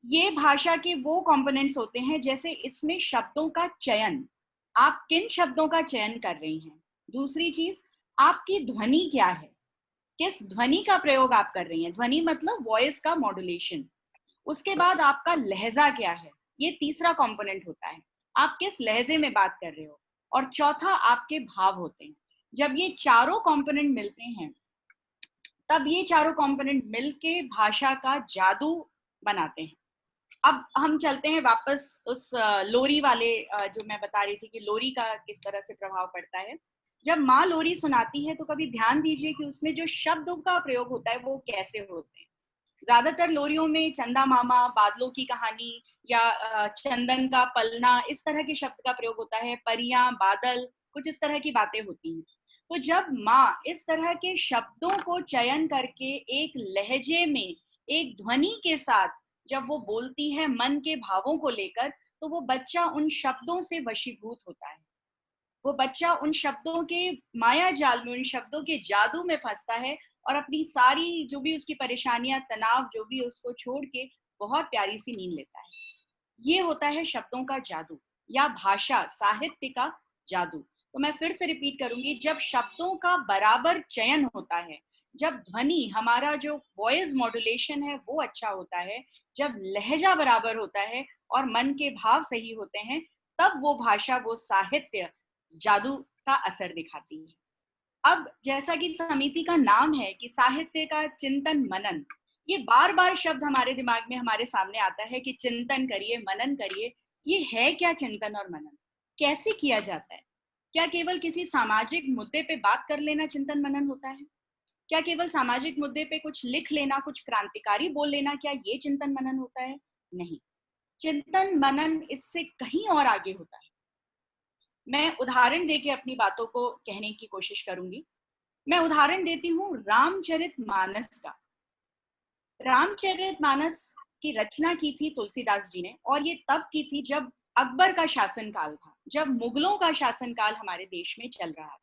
ये भाषा के वो कंपोनेंट्स होते हैं जैसे इसमें शब्दों का चयन, आप किन शब्दों का चयन कर रही हैं। दूसरी चीज, आपकी ध्वनि क्या है, किस ध्वनि का प्रयोग आप कर रही हैं। ध्वनि मतलब वॉइस का मॉड्यूलेशन। उसके बाद आपका लहजा क्या है, ये तीसरा कंपोनेंट होता है, आप किस लहजे में बात कर रहे हो। और चौथा आपके भाव होते हैं। जब ये चारों कंपोनेंट मिलते हैं, तब ये चारों कंपोनेंट मिलके भाषा का जादू बनाते हैं। अब हम चलते हैं वापस उस लोरी वाले जो मैं बता रही थी कि लोरी का किस तरह से प्रभाव पड़ता है। जब माँ लोरी सुनाती है तो कभी ध्यान दीजिए कि उसमें जो शब्दों का प्रयोग होता है वो कैसे होते हैं। ज्यादातर लोरियों में चंदा मामा, बादलों की कहानी या चंदन का पलना, इस तरह के शब्द का प्रयोग होता है। परियां, बादल, कुछ इस तरह की बातें होती हैं। तो जब माँ इस तरह के शब्दों को चयन करके एक लहजे में, एक ध्वनि के साथ जब वो बोलती है मन के भावों को लेकर, तो वो बच्चा उन शब्दों से वशीभूत होता है। वो बच्चा उन शब्दों के माया जाल में, उन शब्दों के जादू में फंसता है और अपनी सारी जो भी उसकी परेशानियां, तनाव जो भी, उसको छोड़ के बहुत प्यारी सी नींद लेता है। ये होता है शब्दों का जादू या भाषा साहित्य का जादू। तो मैं फिर से रिपीट करूंगी, जब शब्दों का बराबर चयन होता है, जब ध्वनि, हमारा जो वॉइस मॉड्यूलेशन है वो अच्छा होता है, जब लहजा बराबर होता है और मन के भाव सही होते हैं, तब वो भाषा, वो साहित्य जादू का असर दिखाती है। अब जैसा कि समिति का नाम है कि साहित्य का चिंतन मनन, ये बार बार शब्द हमारे दिमाग में हमारे सामने आता है कि चिंतन करिए, मनन करिए। ये है क्या चिंतन और मनन? कैसे किया जाता है? क्या केवल किसी सामाजिक मुद्दे पे बात कर लेना चिंतन मनन होता है? क्या केवल सामाजिक मुद्दे पे कुछ लिख लेना, कुछ क्रांतिकारी बोल लेना, क्या ये चिंतन मनन होता है? नहीं, चिंतन मनन इससे कहीं और आगे होता है। मैं उदाहरण देके अपनी बातों को कहने की कोशिश करूंगी। मैं उदाहरण देती हूँ रामचरितमानस का। रामचरितमानस की रचना की थी तुलसीदास जी ने, और ये तब की थी जब अकबर का शासनकाल था, जब मुगलों का शासनकाल हमारे देश में चल रहा था।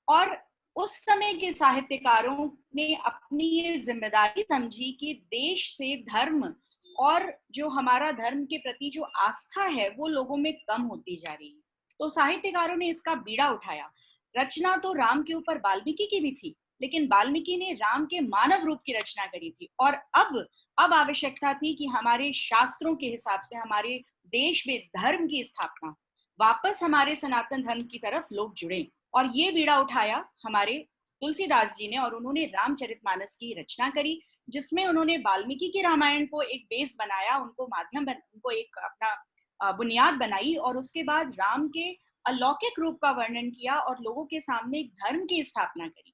और उस समय के साहित्यकारों ने अपनी ये जिम्मेदारी समझी कि देश से धर्म और जो हमारा धर्म के प्रति जो आस्था है वो लोगों में कम होती जा रही है। तो साहित्यकारों ने इसका बीड़ा उठाया। रचना तो राम के ऊपर वाल्मीकि की भी थी, लेकिन वाल्मीकि ने राम के मानव रूप की रचना करी थी। और अब आवश्यकता थी कि हमारे शास्त्रों के हिसाब से हमारे देश में धर्म की स्थापना, वापस हमारे सनातन धर्म की तरफ लोग जुड़े। और ये बीड़ा उठाया हमारे तुलसीदास जी ने, और उन्होंने रामचरितमानस की रचना करी, जिसमें उन्होंने वाल्मीकि के रामायण को एक बेस बनाया, उनको एक अपना बुनियाद बनाई, और उसके बाद राम के अलौकिक रूप का वर्णन किया और लोगों के सामने एक धर्म की स्थापना करी।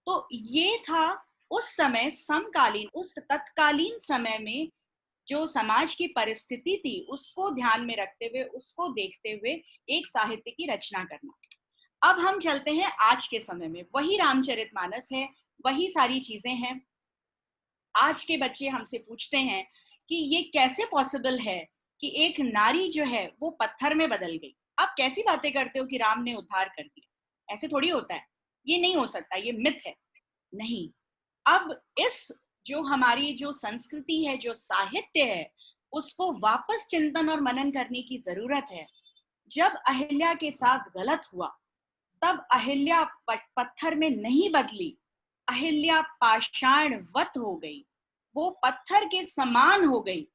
तो ये था उस समय समकालीन, उस तत्कालीन समय में जो समाज की परिस्थिति थी उसको ध्यान में रखते हुए, उसको देखते हुए एक साहित्य की रचना करना। अब हम चलते हैं आज के समय में, वही रामचरितमानस है, वही सारी चीजें हैं। आज के बच्चे हमसे पूछते हैं कि ये कैसे पॉसिबल है कि एक नारी जो है वो पत्थर में बदल गई। आप कैसी बातें करते हो कि राम ने उद्धार कर दिया? ऐसे थोड़ी होता है, ये नहीं हो सकता, ये मिथ है। नहीं, अब इस जो हमारी जो संस्कृति है, जो साहित्य है, उसको वापस चिंतन और मनन करने की जरूरत है। जब अहिल्या के साथ गलत हुआ तब अहिल्या पत्थर में नहीं बदली, अहिल्या पाषाणवत हो गई, वो पत्थर के समान हो गई।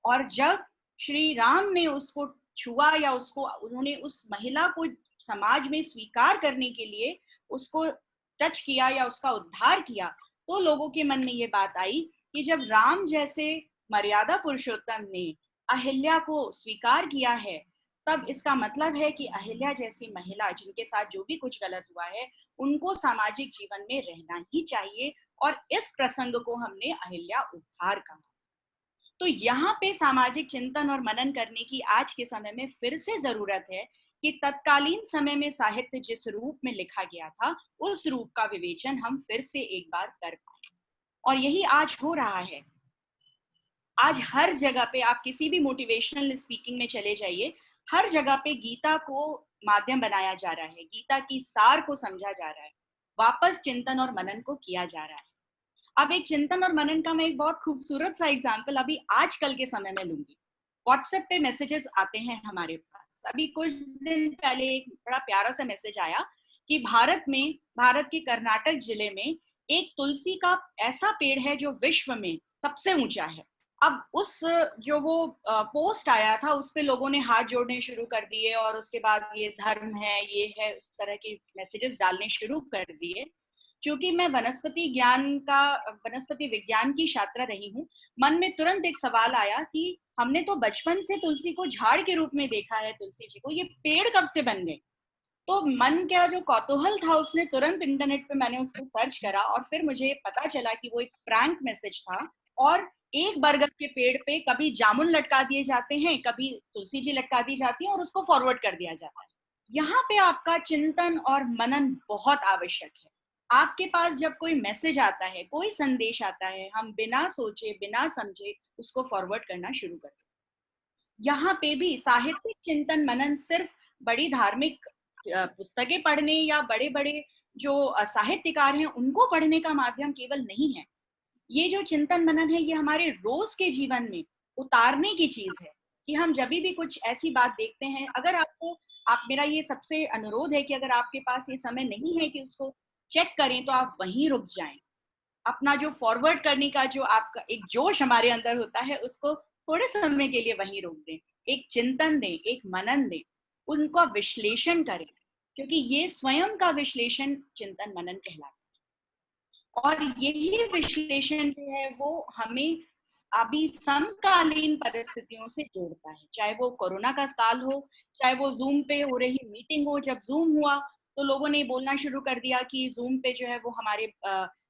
और जब श्री राम ने उसको छुआ या उसको उन्होंने उस महिला को समाज में स्वीकार करने के लिए उसको टच किया या उसका उद्धार किया, तो लोगों के मन में ये बात आई कि जब राम जैसे मर्यादा पुरुषोत्तम ने अहिल्या को स्वीकार किया है, तब इसका मतलब है कि अहिल्या जैसी महिला जिनके साथ जो भी कुछ गलत हुआ है उनको सामाजिक जीवन में रहना ही चाहिए। और इस प्रसंग को हमने अहिल्या उद्धार कहा। तो यहाँ पे सामाजिक चिंतन और मनन करने की आज के समय में फिर से जरूरत है कि तत्कालीन समय में साहित्य जिस रूप में लिखा गया था उस रूप का विवेचन हम फिर से एक बार कर पाए। और यही आज हो रहा है। आज हर जगह पे आप किसी भी मोटिवेशनल स्पीकिंग में चले जाइए, हर जगह पे गीता को माध्यम बनाया जा रहा है, गीता की सार को समझा जा रहा है, वापस चिंतन और मनन को किया जा रहा है। अब एक चिंतन और मनन का मैं एक बहुत खूबसूरत सा एग्जाम्पल अभी आजकल के समय में लूंगी। व्हाट्सएप पे मैसेजेस आते हैं हमारे पास। अभी कुछ दिन पहले एक बड़ा प्यारा सा मैसेज आया कि भारत के कर्नाटक जिले में एक तुलसी का ऐसा पेड़ है जो विश्व में सबसे ऊंचा है। अब उस जो वो पोस्ट आया था उस पे लोगों ने हाथ जोड़ने शुरू कर दिए और उसके बाद ये धर्म है, ये है, उस तरह के मैसेजेस डालने शुरू कर दिए। क्योंकि मैं वनस्पति विज्ञान की छात्रा रही हूँ, मन में तुरंत एक सवाल आया कि हमने तो बचपन से तुलसी को झाड़ के रूप में देखा है, तुलसी जी को, ये पेड़ कब से बन गए? तो मन का जो कौतूहल था उसने तुरंत इंटरनेट पे मैंने उसको सर्च करा और फिर मुझे पता चला कि वो एक प्रैंक मैसेज था। और एक बरगद के पेड़ पे कभी जामुन लटका दिए जाते हैं, कभी तुलसी जी लटका दी जाती है और उसको फॉरवर्ड कर दिया जाता है। यहाँ पे आपका चिंतन और मनन बहुत आवश्यक है। आपके पास जब कोई मैसेज आता है, कोई संदेश आता है, हम बिना सोचे बिना समझे उसको फॉरवर्ड करना शुरू करते हैं। यहाँ पे भी साहित्यिक चिंतन मनन सिर्फ बड़ी धार्मिक पुस्तकें पढ़ने या बड़े बड़े जो साहित्यकार हैं उनको पढ़ने का माध्यम केवल नहीं है। ये जो चिंतन मनन है ये हमारे रोज के जीवन में उतारने की चीज है कि हम जब भी कुछ ऐसी बात देखते हैं, अगर मेरा ये सबसे अनुरोध है कि अगर आपके पास ये समय नहीं है कि उसको चेक करें तो आप वहीं रुक जाएं। अपना जो फॉरवर्ड करने का जो आपका एक जोश हमारे अंदर होता है उसको थोड़े समय के लिए वहीं रोक दें, एक चिंतन दें, एक मनन दें, उनका विश्लेषण करें क्योंकि ये स्वयं का विश्लेषण चिंतन मनन कहलाता है। और यही विश्लेषण जो है वो हमें अभी समकालीन परिस्थितियों से जोड़ता है, चाहे वो कोरोना का साल हो, चाहे वो जूम पे हो रही मीटिंग हो। जब जूम हुआ तो लोगों ने बोलना शुरू कर दिया कि जूम पे जो है वो हमारे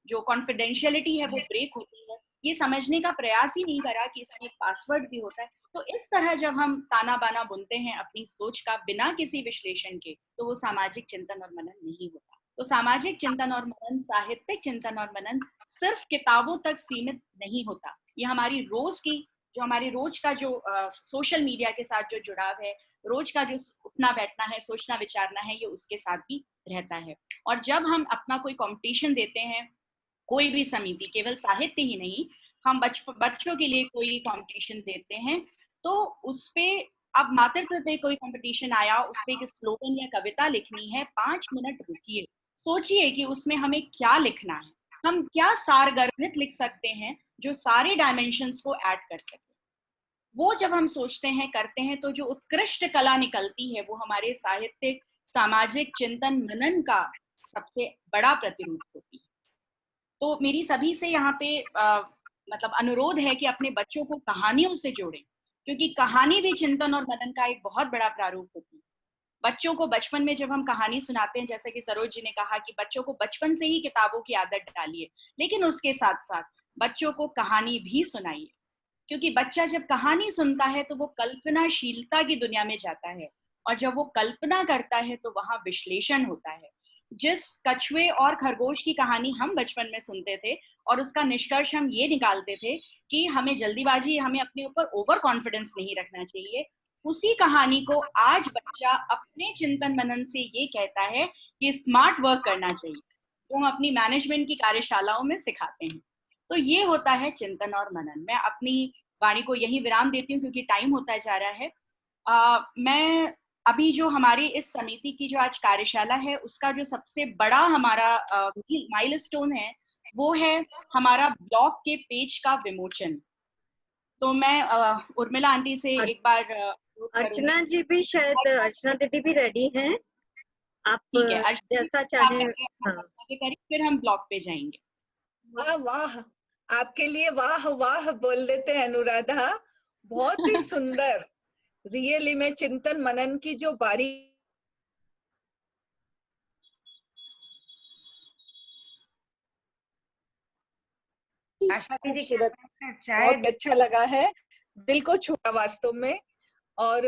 जो कॉन्फिडेंशियलिटी है वो ब्रेक होती है। ये समझने का प्रयास ही नहीं करा कि इसमें पासवर्ड भी होता है। तो इस तरह जब हम ताना बाना बुनते हैं अपनी सोच का बिना किसी विश्लेषण के, तो वो सामाजिक चिंतन और मनन नहीं होता। तो सामाजिक चिंतन और मनन, साहित्यिक चिंतन और मनन सिर्फ किताबों तक सीमित नहीं होता। ये हमारी रोज की जो हमारे रोज का जो सोशल मीडिया के साथ जो जुड़ाव है, रोज का जो उठना बैठना है, सोचना विचारना है, ये उसके साथ भी रहता है। और जब हम अपना कोई कंपटीशन देते हैं, कोई भी समिति, केवल साहित्य ही नहीं, हम बच्चों के लिए कोई कंपटीशन देते हैं, तो उसपे अब मातृत्व पे कोई कंपटीशन आया, उसपे एक स्लोगन या कविता लिखनी है, 5 मिनट रुकिए, सोचिए कि उसमें हमें क्या लिखना है, हम क्या सारगर्भित लिख सकते हैं जो सारे डायमेंशंस को ऐड कर सके। वो जब हम सोचते हैं, करते हैं, तो जो उत्कृष्ट कला निकलती है वो हमारे साहित्यिक सामाजिक चिंतन मनन का सबसे बड़ा प्रतिरूप होती है। तो मेरी सभी से यहाँ पे मतलब अनुरोध है कि अपने बच्चों को कहानियों से जोड़ें, क्योंकि कहानी भी चिंतन और मनन का एक बहुत बड़ा प्रारूप होती है। बच्चों को बचपन में जब हम कहानी सुनाते हैं, जैसे कि सरोज जी ने कहा कि बच्चों को बचपन से ही किताबों की आदत डालिए, लेकिन उसके साथ साथ बच्चों को कहानी भी सुनाइए, क्योंकि बच्चा जब कहानी सुनता है तो वो कल्पनाशीलता की दुनिया में जाता है, और जब वो कल्पना करता है तो वहां विश्लेषण होता है। जिस कछुए और खरगोश की कहानी हम बचपन में सुनते थे और उसका निष्कर्ष हम ये निकालते थे कि हमें जल्दीबाजी, हमें अपने ऊपर ओवर कॉन्फिडेंस नहीं रखना चाहिए, उसी कहानी को आज बच्चा अपने चिंतन मनन से ये कहता है कि स्मार्ट वर्क करना चाहिए, जो हम अपनी मैनेजमेंट की कार्यशालाओं में सिखाते हैं। तो ये होता है चिंतन और मनन। मैं अपनी वाणी को यही विराम देती हूँ क्योंकि टाइम होता जा रहा है। मैं अभी जो हमारी इस समिति की जो आज कार्यशाला है, उसका जो सबसे बड़ा हमारा माइलस्टोन है वो है हमारा ब्लॉग के पेज का विमोचन। तो मैं उर्मिला आंटी से एक बार अर्चना जी भी शायद, अर्चना दीदी भी रेडी हैं, आप ठीक है, जैसा चाहें। हाँ, फिर हम ब्लॉग पे जाएंगे। वाह वाह, आपके लिए वाह वाह बोल देते हैं अनुराधा, बहुत ही सुंदर। रियली में चिंतन मनन की जो बारी खूबसूरत, बहुत अच्छा लगा है, दिल को छूटा वास्तव में। और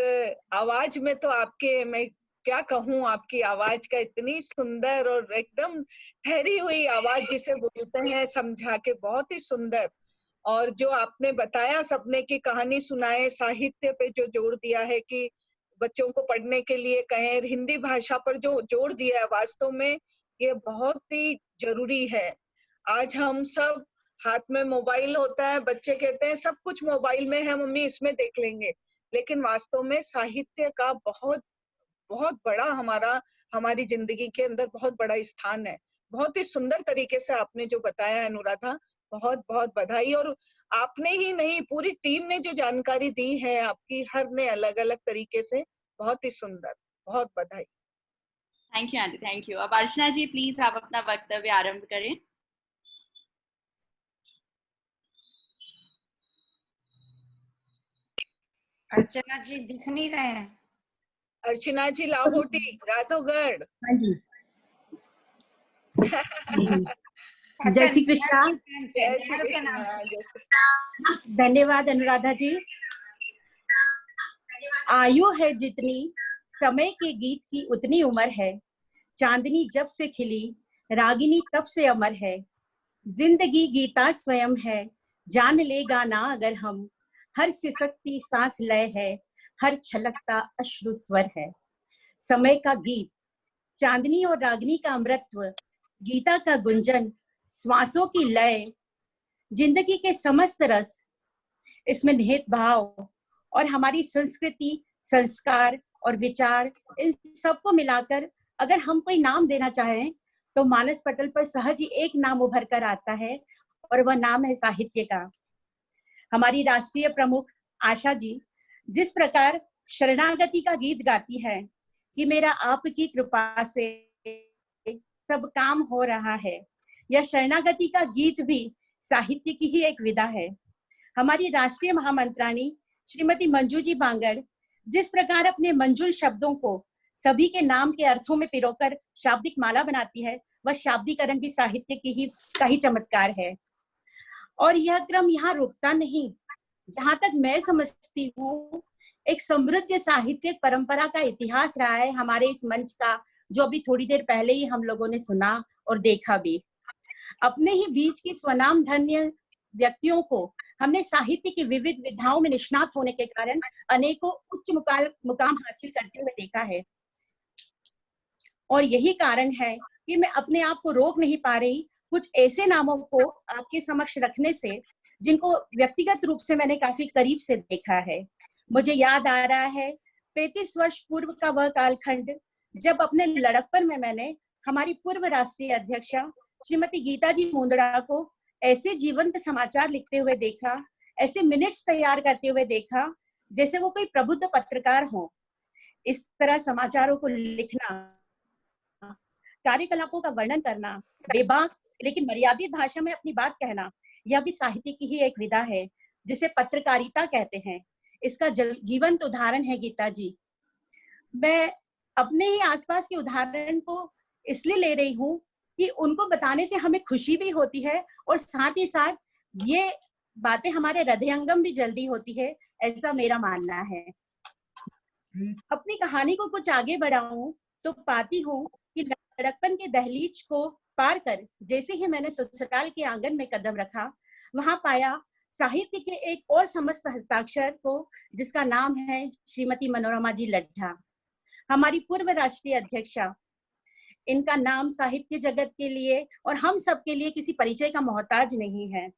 आवाज में तो आपके, मैं क्या कहूँ, आपकी आवाज का इतनी सुंदर और एकदम ठहरी हुई आवाज जिसे बोलते हैं, समझा के बहुत ही सुंदर। और जो आपने बताया, सपने की कहानी सुनाए, साहित्य पे जो जोर दिया है कि बच्चों को पढ़ने के लिए कहें, हिंदी भाषा पर जो जोर दिया है, वास्तव में ये बहुत ही जरूरी है। आज हम सब हाथ में मोबाइल होता है, बच्चे कहते हैं सब कुछ मोबाइल में है मम्मी, इसमें देख लेंगे, लेकिन वास्तव में साहित्य का बहुत बहुत बड़ा हमारी जिंदगी के अंदर बहुत बड़ा स्थान है। बहुत ही सुंदर तरीके से आपने जो बताया अनुराधा, बहुत बहुत बधाई। और आपने ही नहीं, पूरी टीम ने जो जानकारी दी है आपकी, हर ने अलग अलग तरीके से, बहुत ही सुंदर, बहुत बधाई। Thank you aunty, thank you. अब अर्चना जी प्लीज आप अपना वक्तव्य आरंभ करें। अर्चना जी दिख नहीं रहे हैं। अर्चना जी लाहौटी, राधोगढ़। हाँ जी। जय श्री कृष्णा। धन्यवाद अनुराधा जी। आयु है जितनी, समय के गीत की उतनी उम्र है, चांदनी जब से खिली, रागिनी तब से अमर है, जिंदगी गीता स्वयं है, जान ले गाना अगर हम, हर सिसकती सांस लय है, हर छलकता अश्रु स्वर है। समय का गीत, चांदनी और रागिनी का अमृतत्व, गीता का गुंजन, श्वासों की लय, जिंदगी के समस्त रस, इसमें निहित भाव और हमारी संस्कृति, संस्कार और विचार, इन सबको मिलाकर अगर हम कोई नाम देना चाहें तो मानस पटल पर सहज ही एक नाम उभर कर आता है, और वह नाम है साहित्य का। हमारी राष्ट्रीय प्रमुख आशा जी जिस प्रकार शरणागति का गीत गाती है, कि मेरा आपकी कृपा से सब काम हो रहा है। यह शरणागति का गीत भी साहित्य की ही एक विधा है। हमारी राष्ट्रीय महामंत्राणी श्रीमती मंजू जी बांगर जिस प्रकार अपने मंजुल शब्दों को सभी के नाम के अर्थों में पिरोकर शाब्दिक माला बनाती है, वह शाब्दीकरण भी साहित्य की का ही चमत्कार है। और यह क्रम यहाँ रुकता नहीं। जहां तक मैं समझती हूँ, एक समृद्ध साहित्यिक परंपरा का इतिहास रहा है हमारे इस मंच का, जो अभी थोड़ी देर पहले ही हम लोगों ने सुना और देखा भी। अपने ही बीच की स्वनाम धन्य व्यक्तियों को हमने साहित्य की विविध विधाओं में निष्णात होने के कारण अनेकों उच्च मुकाम हासिल करते हुए देखा है। और यही कारण है कि मैं अपने आप को रोक नहीं पा रही कुछ ऐसे नामों को आपके समक्ष रखने से, जिनको व्यक्तिगत रूप से मैंने काफी करीब से देखा है। मुझे याद आ रहा है 35 वर्ष पूर्व का वह कालखंड, जब अपने लड़कपन में मैंने हमारी पूर्व राष्ट्रीय अध्यक्षा श्रीमती गीता जी मुंदड़ा को ऐसे जीवंत समाचार लिखते हुए देखा, ऐसे मिनट्स तैयार करते हुए देखा जैसे वो कोई प्रबुद्ध पत्रकार हो। इस तरह समाचारों को लिखना, कार्यकलापों का वर्णन करना, बेबाक लेकिन मर्यादित भाषा में अपनी बात कहना, यह भी साहित्य की ही एक विधा है जिसे पत्रकारिता कहते हैं। इसका जीवंत उदाहरण है गीता जी। मैं अपने ही आसपास के उदाहरण को इसलिए ले रही हूँ कि उनको बताने से हमें खुशी भी होती है और साथ ही साथ ये बातें हमारे हृदयंगम भी जल्दी होती है, ऐसा मेरा मानना है। अपनी कहानी को कुछ आगे बढ़ाऊं तो पाती हूँ कि लड़कपन के दहलीज को पार कर जैसे ही मैंने ससुराल के आंगन में कदम रखा, वहां पाया साहित्य के एक और समस्त हस्ताक्षर को, जिसका नाम है श्रीमती मनोरमा जी लड्ढा, हमारी पूर्व राष्ट्रीय अध्यक्षा। इनका नाम साहित्य जगत के लिए और हम सब के लिए किसी परिचय का मोहताज नहीं है।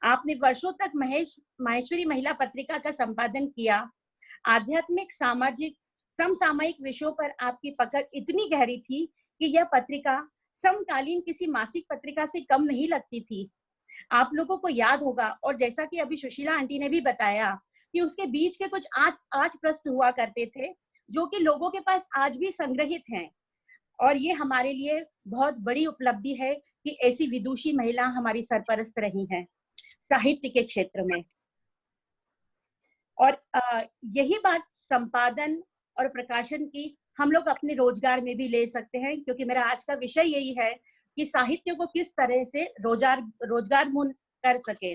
आपने वर्षों तक माहेश्वरी महिला पत्रिका का संपादन किया। आध्यात्मिक, सामाजिक, समसामयिक विषयों पर आपकी पकड़ इतनी गहरी थी कि यह पत्रिका समकालीन किसी मासिक पत्रिका से कम नहीं लगती थी। आप लोगों को याद होगा, और जैसा कि अभी सुशीला आंटी ने भी बताया, कि उसके बीच के कुछ 8 पृष्ठ हुआ करते थे, जो कि लोगों के पास आज भी संग्रहित हैं। और ये हमारे लिए बहुत बड़ी उपलब्धि है कि ऐसी विदुषी महिला हमारी सरपरस्त रही हैं साहित्य के क्षेत्र में। और यही बात संपादन और प्रकाशन की हम लोग अपने रोजगार में भी ले सकते हैं, क्योंकि मेरा आज का विषय यही है कि साहित्य को किस तरह से रोजगारमूल कर सके।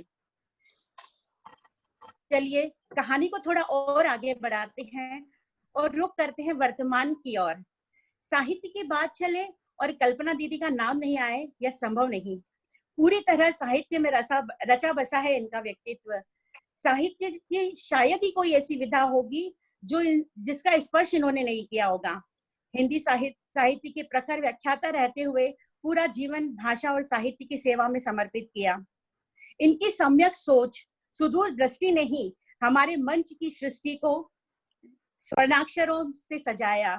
चलिए कहानी को थोड़ा और आगे बढ़ाते हैं और रुख करते हैं वर्तमान की ओर। साहित्य की बात चले और कल्पना दीदी का नाम नहीं आए, यह संभव नहीं। पूरी तरह साहित्य में रचा बसा है इनका व्यक्तित्व। साहित्य की शायद ही कोई ऐसी विधा होगी जिसका स्पर्श इन्होंने नहीं किया होगा। हिंदी साहित्य के प्रखर व्याख्याता रहते हुए पूरा जीवन भाषा और साहित्य की सेवा में समर्पित किया। इनकी सम्यक सोच, सुदूर दृष्टि ने ही हमारे मंच की सृष्टि को स्वर्णाक्षरों से सजाया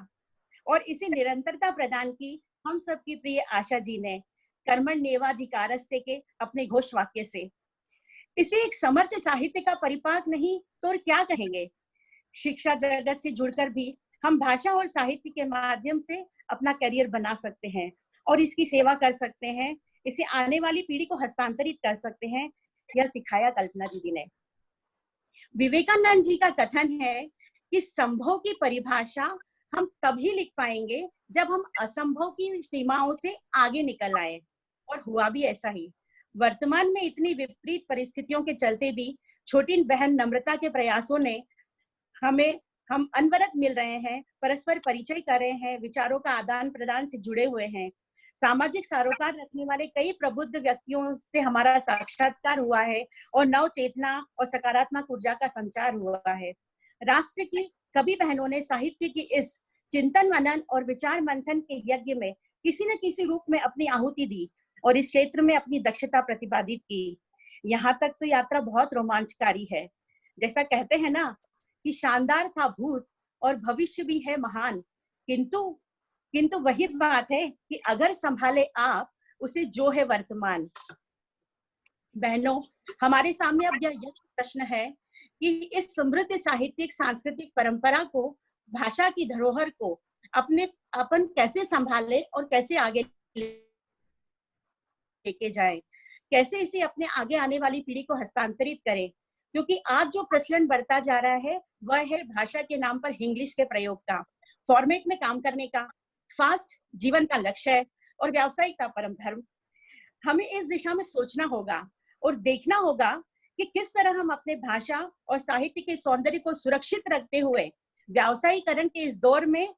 और इसे निरंतरता प्रदान की हम सबकी प्रिय आशा जी ने कर्मण्येवाधिकारस्ते के अपने घोष वाक्य से। इसे एक समर्थ साहित्य का परिपाक नहीं तो और क्या कहेंगे। शिक्षा जगत से जुड़कर भी हम भाषा और साहित्य के माध्यम से अपना करियर बना सकते हैं और इसकी सेवा कर सकते हैं, इसे आने वाली पीढ़ी को हस्तांतरित कर सकते हैं। यह सिखाया कल्पना दीदी ने। विवेकानंद जी का कथन है कि संभव की परिभाषा हम तभी लिख पाएंगे जब हम असंभव की सीमाओं से आगे निकल आए, और हुआ भी ऐसा ही। वर्तमान में इतनी विपरीत परिस्थितियों के चलते भी छोटी बहन नम्रता के प्रयासों ने हम अनवरत मिल रहे हैं, परस्पर परिचय कर रहे हैं, विचारों का आदान प्रदान से जुड़े हुए हैं। सामाजिक सरोकार रखने वाले कई प्रबुद्ध व्यक्तियों से हमारा साक्षात्कार हुआ है और नव चेतना और सकारात्मक ऊर्जा का संचार हुआ है। राष्ट्र की सभी बहनों ने साहित्य की इस चिंतन मनन और विचार मंथन के यज्ञ में किसी न किसी रूप में अपनी आहुति दी और इस क्षेत्र में अपनी दक्षता प्रतिपादित की। यहाँ तक तो यात्रा बहुत रोमांचकारी है। जैसा कहते हैं ना कि शानदार था भूत और भविष्य भी है महान, किंतु वही बात है कि अगर संभाले आप उसे जो है वर्तमान। बहनों, हमारे सामने अब यह प्रश्न है कि इस समृद्ध साहित्यिक सांस्कृतिक परंपरा को, भाषा की धरोहर को अपन कैसे संभाले और कैसे आगे लेके जाए, कैसे इसे अपने आगे आने वाली पीढ़ी को हस्तांतरित करें, क्योंकि आज जो प्रचलन बढ़ता जा रहा है वह है भाषा के नाम पर इंग्लिश के प्रयोग का, फॉर्मेट में काम करने का, फास्ट जीवन का लक्ष्य और व्यावसायिक का परम धर्म। हमें इस दिशा में सोचना होगा और देखना होगा कि किस तरह हम अपने भाषा और साहित्य के सौंदर्य को सुरक्षित रखते हुए व्यावसायीकरण के इस दौर में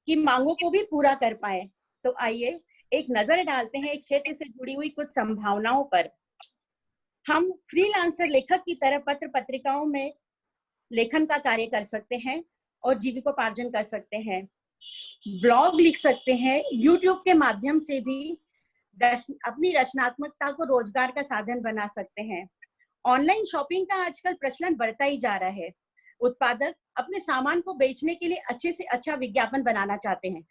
की मांगों को भी पूरा कर पाए। तो आइए एक नजर डालते हैं एक क्षेत्र से जुड़ी हुई कुछ संभावनाओं पर। हम फ्रीलांसर लेखक की तरह पत्र पत्रिकाओं में लेखन का कार्य कर सकते हैं और जीविकोपार्जन कर सकते हैं, ब्लॉग लिख सकते हैं, यूट्यूब के माध्यम से भी अपनी रचनात्मकता को रोजगार का साधन बना सकते हैं। ऑनलाइन शॉपिंग का आजकल प्रचलन बढ़ता ही जा रहा है। उत्पादक अपने सामान को बेचने के लिए अच्छे से अच्छा विज्ञापन बनाना चाहते हैं,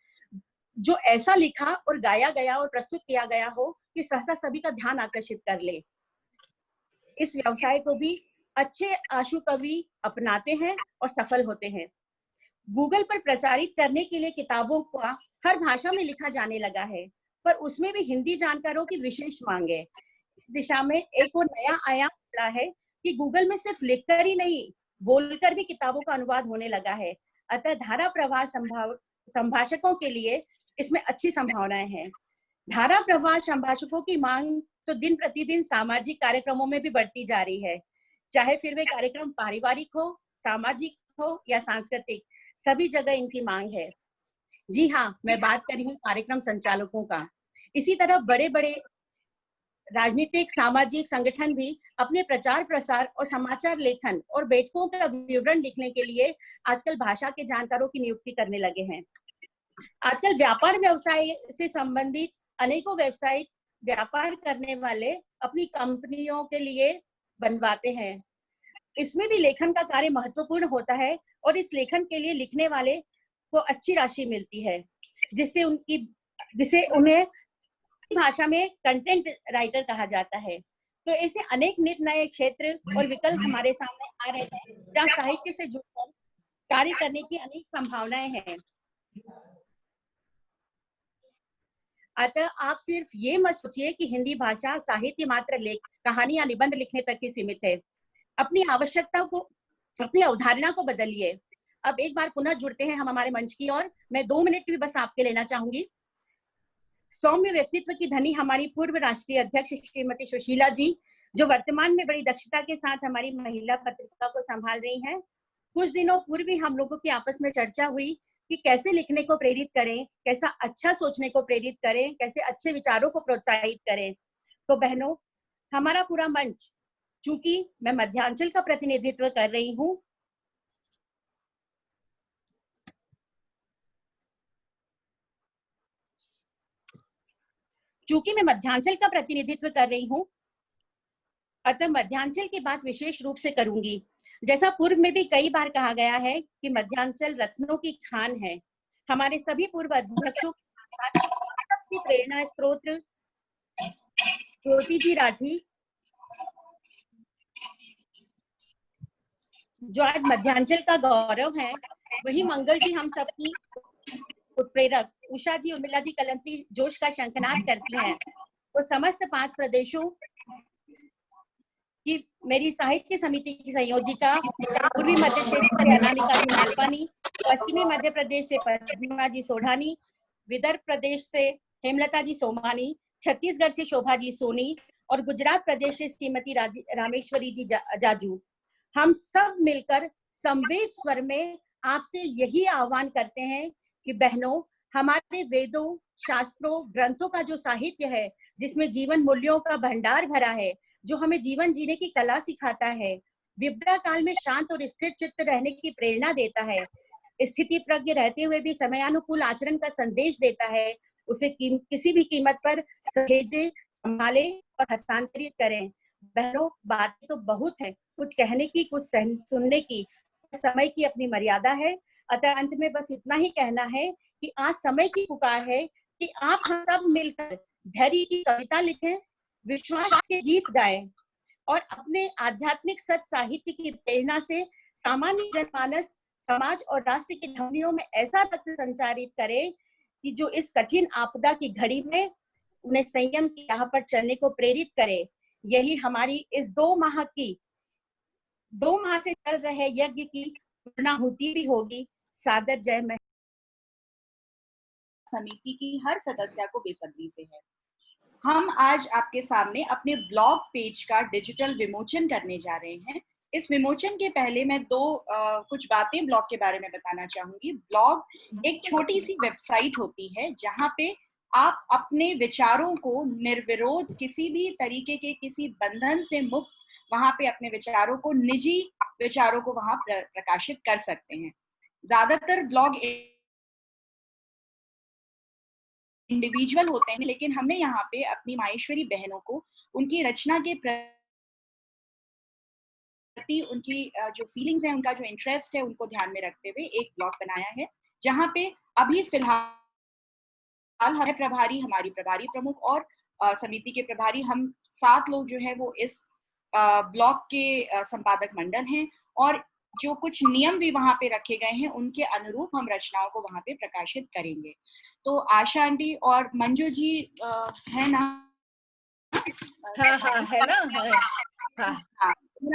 जो ऐसा लिखा और गाया गया और प्रस्तुत किया गया हो कि सहसा सभी का ध्यान आकर्षित कर ले। इस व्यवसाय को भी अच्छे आशु कवि अपनाते हैं और सफल होते हैं। गूगल पर प्रचारित करने के लिए किताबों का हर भाषा में लिखा जाने लगा है, पर उसमें भी हिंदी जानकारों की विशेष मांग है। इस दिशा में एक और नया आयाम खुला है कि गूगल में सिर्फ लिखकर ही नहीं, बोलकर भी किताबों का अनुवाद होने लगा है। अतः धारा प्रवाह संभाषकों के लिए इसमें अच्छी संभावनाएं हैं। धारा प्रवाह संभाषकों की मांग तो दिन प्रतिदिन सामाजिक कार्यक्रमों में भी बढ़ती जा रही है, चाहे फिर वे कार्यक्रम पारिवारिक हो, सामाजिक हो या सांस्कृतिक, सभी जगह इनकी मांग है। जी हाँ, मैं बात कर रही हूँ कार्यक्रम संचालकों का। इसी तरह बड़े बड़े राजनीतिक सामाजिक संगठन भी अपने प्रचार प्रसार और समाचार लेखन और बैठकों का विवरण लिखने के लिए आजकल भाषा के जानकारों की नियुक्ति करने लगे हैं। आजकल व्यापार व्यवसाय से संबंधित अनेकों वेबसाइट व्यापार करने वाले अपनी कंपनियों के लिए बनवाते हैं। इसमें भी लेखन का कार्य महत्वपूर्ण होता है और इस लेखन के लिए लिखने वाले को अच्छी राशि मिलती है, जिसे उन्हें भाषा में कंटेंट राइटर कहा जाता है। तो ऐसे अनेक नित नए क्षेत्र और विकल्प हमारे सामने आ रहे हैं, जहाँ साहित्य से जुड़कर कार्य करने की अनेक संभावनाएं हैं। अतः आप सिर्फ ये मत सोचिए कि हिंदी भाषा साहित्य मात्र कहानी या निबंध लिखने तक ही सीमित है। अपनी आवश्यकता को, अपनी अवधारणा को बदलिए। अब एक बार पुनः जुड़ते हैं हम हमारे मंच की ओर। मैं 2 मिनट भी बस आपके लेना चाहूंगी। सौम्य व्यक्तित्व की धनी हमारी पूर्व राष्ट्रीय अध्यक्ष श्रीमती सुशीला जी, जो वर्तमान में बड़ी दक्षता के साथ हमारी महिला पत्रिका को संभाल रही हैं। कुछ दिनों पूर्व ही हम लोगों की आपस में चर्चा हुई कि कैसे लिखने को प्रेरित करें, कैसा अच्छा सोचने को प्रेरित करें, कैसे अच्छे विचारों को प्रोत्साहित करें। तो बहनों, हमारा पूरा मंच, चूंकि मैं मध्यांचल का प्रतिनिधित्व कर रही हूँ, अतः मध्यांचल की बात विशेष रूप से करूंगी। जैसा पूर्व में भी कई बार कहा गया है कि मध्यांचल रत्नों की खान है। हमारे सभी पूर्व अध्यक्षों की प्रेरणा स्रोत ज्योति जी राठी, जो आज मध्यांचल का गौरव है, वही मंगल जी हम सबकी उत्प्रेरक, उषा जी, उर्मिला जी कलंती जोश का शंखनाद करती हैं। वो समस्त 5 प्रदेशों की मेरी साहित्य समिति की संयोजिका, पूर्वी मध्य प्रदेश से अनामिका जी मालपानी, पश्चिमी मध्य प्रदेश से पद्मिमा जी सोढ़ानी, विदर्भ प्रदेश से हेमलता जी सोमानी, छत्तीसगढ़ से शोभा जी सोनी और गुजरात प्रदेश से श्रीमती रामेश्वरी जी जाजू। हम सब मिलकर संवेद स्वर में आपसे यही आह्वान करते हैं कि बहनों, हमारे वेदों, शास्त्रों, ग्रंथों का जो साहित्य है, जिसमें जीवन मूल्यों का भंडार भरा है, जो हमें जीवन जीने की कला सिखाता है, विपदा काल में शांत और स्थिर चित्त रहने की प्रेरणा देता है, स्थिति प्रज्ञ रहते हुए भी समयानुकूल आचरण का संदेश देता है, उसे किसी भी कीमत पर सहेजे, संभाले और हस्तांतरित करें। बहनों, बातें तो बहुत है, कुछ कहने की, कुछ सुनने की, समय की अपनी मर्यादा है। अतः अंत में बस इतना ही कहना है कि आज समय की पुकार है कि आप हम सब मिलकर धैर्य की कविता लिखें, विश्वास के गीत गाएं और अपने आध्यात्मिक सच साहित्य की प्रेरणा से सामान्य जनमानस समाज और राष्ट्र की धमनियों में ऐसा रक्त संचारित करे कि जो इस कठिन आपदा की घड़ी में उन्हें संयम की राह पर चलने को प्रेरित करे। यही हमारी इस 2 माह से चल रहे यज्ञ की पूर्णाहुति भी होगी। सादर जय महेश। समिति की हर सदस्य को बेसब्री से है। हम आज आपके सामने अपने ब्लॉग पेज का डिजिटल विमोचन करने जा रहे हैं। इस विमोचन के पहले मैं कुछ बातें ब्लॉग के बारे में बताना चाहूंगी। ब्लॉग एक छोटी सी वेबसाइट होती है जहां पे आप अपने विचारों को निर्विरोध किसी भी तरीके के किसी बंधन से मुक्त वहां पे अपने विचारों को, निजी विचारों को वहां प्रकाशित कर सकते हैं। ज्यादातर ब्लॉग इंडिविजुअल होते हैं, लेकिन हमने यहाँ पे अपनी माहेश्वरी बहनों को उनकी रचना के प्रति उनकी जो फीलिंग्स हैं, उनका जो इंटरेस्ट है, उनको ध्यान में रखते हुए एक ब्लॉग बनाया है, जहाँ पे अभी फिलहाल हमारे प्रभारी, हमारी प्रभारी प्रमुख और समिति के प्रभारी, हम 7 लोग जो है वो इस ब्लॉग के संपादक मंडल हैं, और जो कुछ नियम भी वहां पे रखे गए हैं उनके अनुरूप हम रचनाओं को वहां पे प्रकाशित करेंगे। तो आशा आंटी और मंजू जी है ना? हाँ है ना? हाँ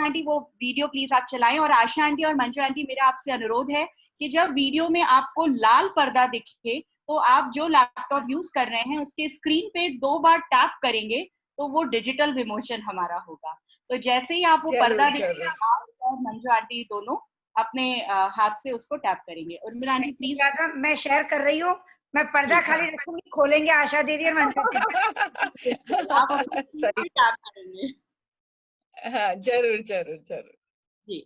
आंटी वो वीडियो प्लीज आप चलाएं। और आशा आंटी और मंजू आंटी, मेरा आपसे अनुरोध है कि जब वीडियो में आपको लाल पर्दा दिखे तो आप जो लैपटॉप यूज कर रहे हैं उसके स्क्रीन पे 2 बार टैप करेंगे तो वो डिजिटल विमोचन हमारा होगा। तो जैसे ही आप वो पर्दा दिखेगा, आप और मंजू आंटी दोनों अपने हाथ से उसको टैप करेंगे। और उर्मिला आंटी प्लीज। मैं शेयर कर रही हूँ, मैं पर्दा खाली रखूंगी, खोलेंगे आशा दीदी और मंजू टैप करेंगे। हाँ जरूर जरूर जरूर जी।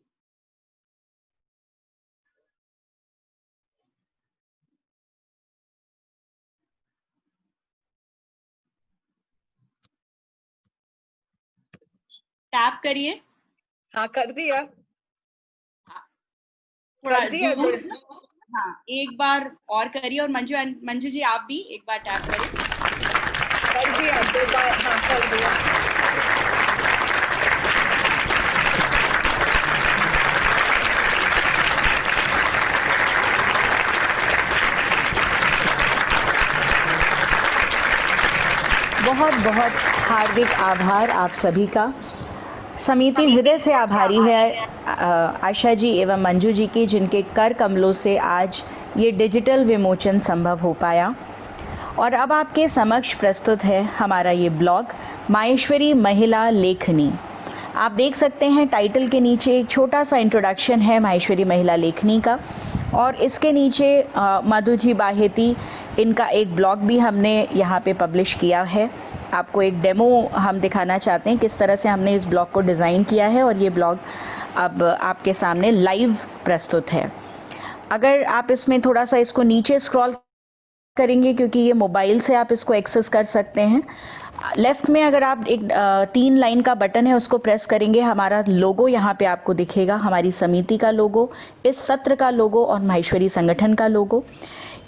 टैप करिए। हाँ कर दिया। थोड़ा हाँ एक बार और करिए। और मंजू जी आप भी एक बार टैप करिए। कर दिया 2 बार। हाँ कर दिया। बहुत बहुत हार्दिक आभार आप सभी का। समिति हृदय से आभारी है आशा जी एवं मंजू जी की, जिनके कर कमलों से आज ये डिजिटल विमोचन संभव हो पाया। और अब आपके समक्ष प्रस्तुत है हमारा ये ब्लॉग माहेश्वरी महिला लेखनी। आप देख सकते हैं टाइटल के नीचे एक छोटा सा इंट्रोडक्शन है माहेश्वरी महिला लेखनी का, और इसके नीचे मधु जी बाहेती, इनका एक ब्लॉग भी हमने यहाँ पे पब्लिश किया है। आपको एक डेमो हम दिखाना चाहते हैं किस तरह से हमने इस ब्लॉग को डिज़ाइन किया है, और ये ब्लॉग अब आपके सामने लाइव प्रस्तुत है। अगर आप इसमें थोड़ा सा इसको नीचे स्क्रॉल करेंगे, क्योंकि ये मोबाइल से आप इसको एक्सेस कर सकते हैं, लेफ्ट में अगर आप एक 3 लाइन का बटन है उसको प्रेस करेंगे, हमारा लोगो यहाँ पे आपको दिखेगा, हमारी समिति का लोगो, इस सत्र का लोगो और माहेश्वरी संगठन का लोगो।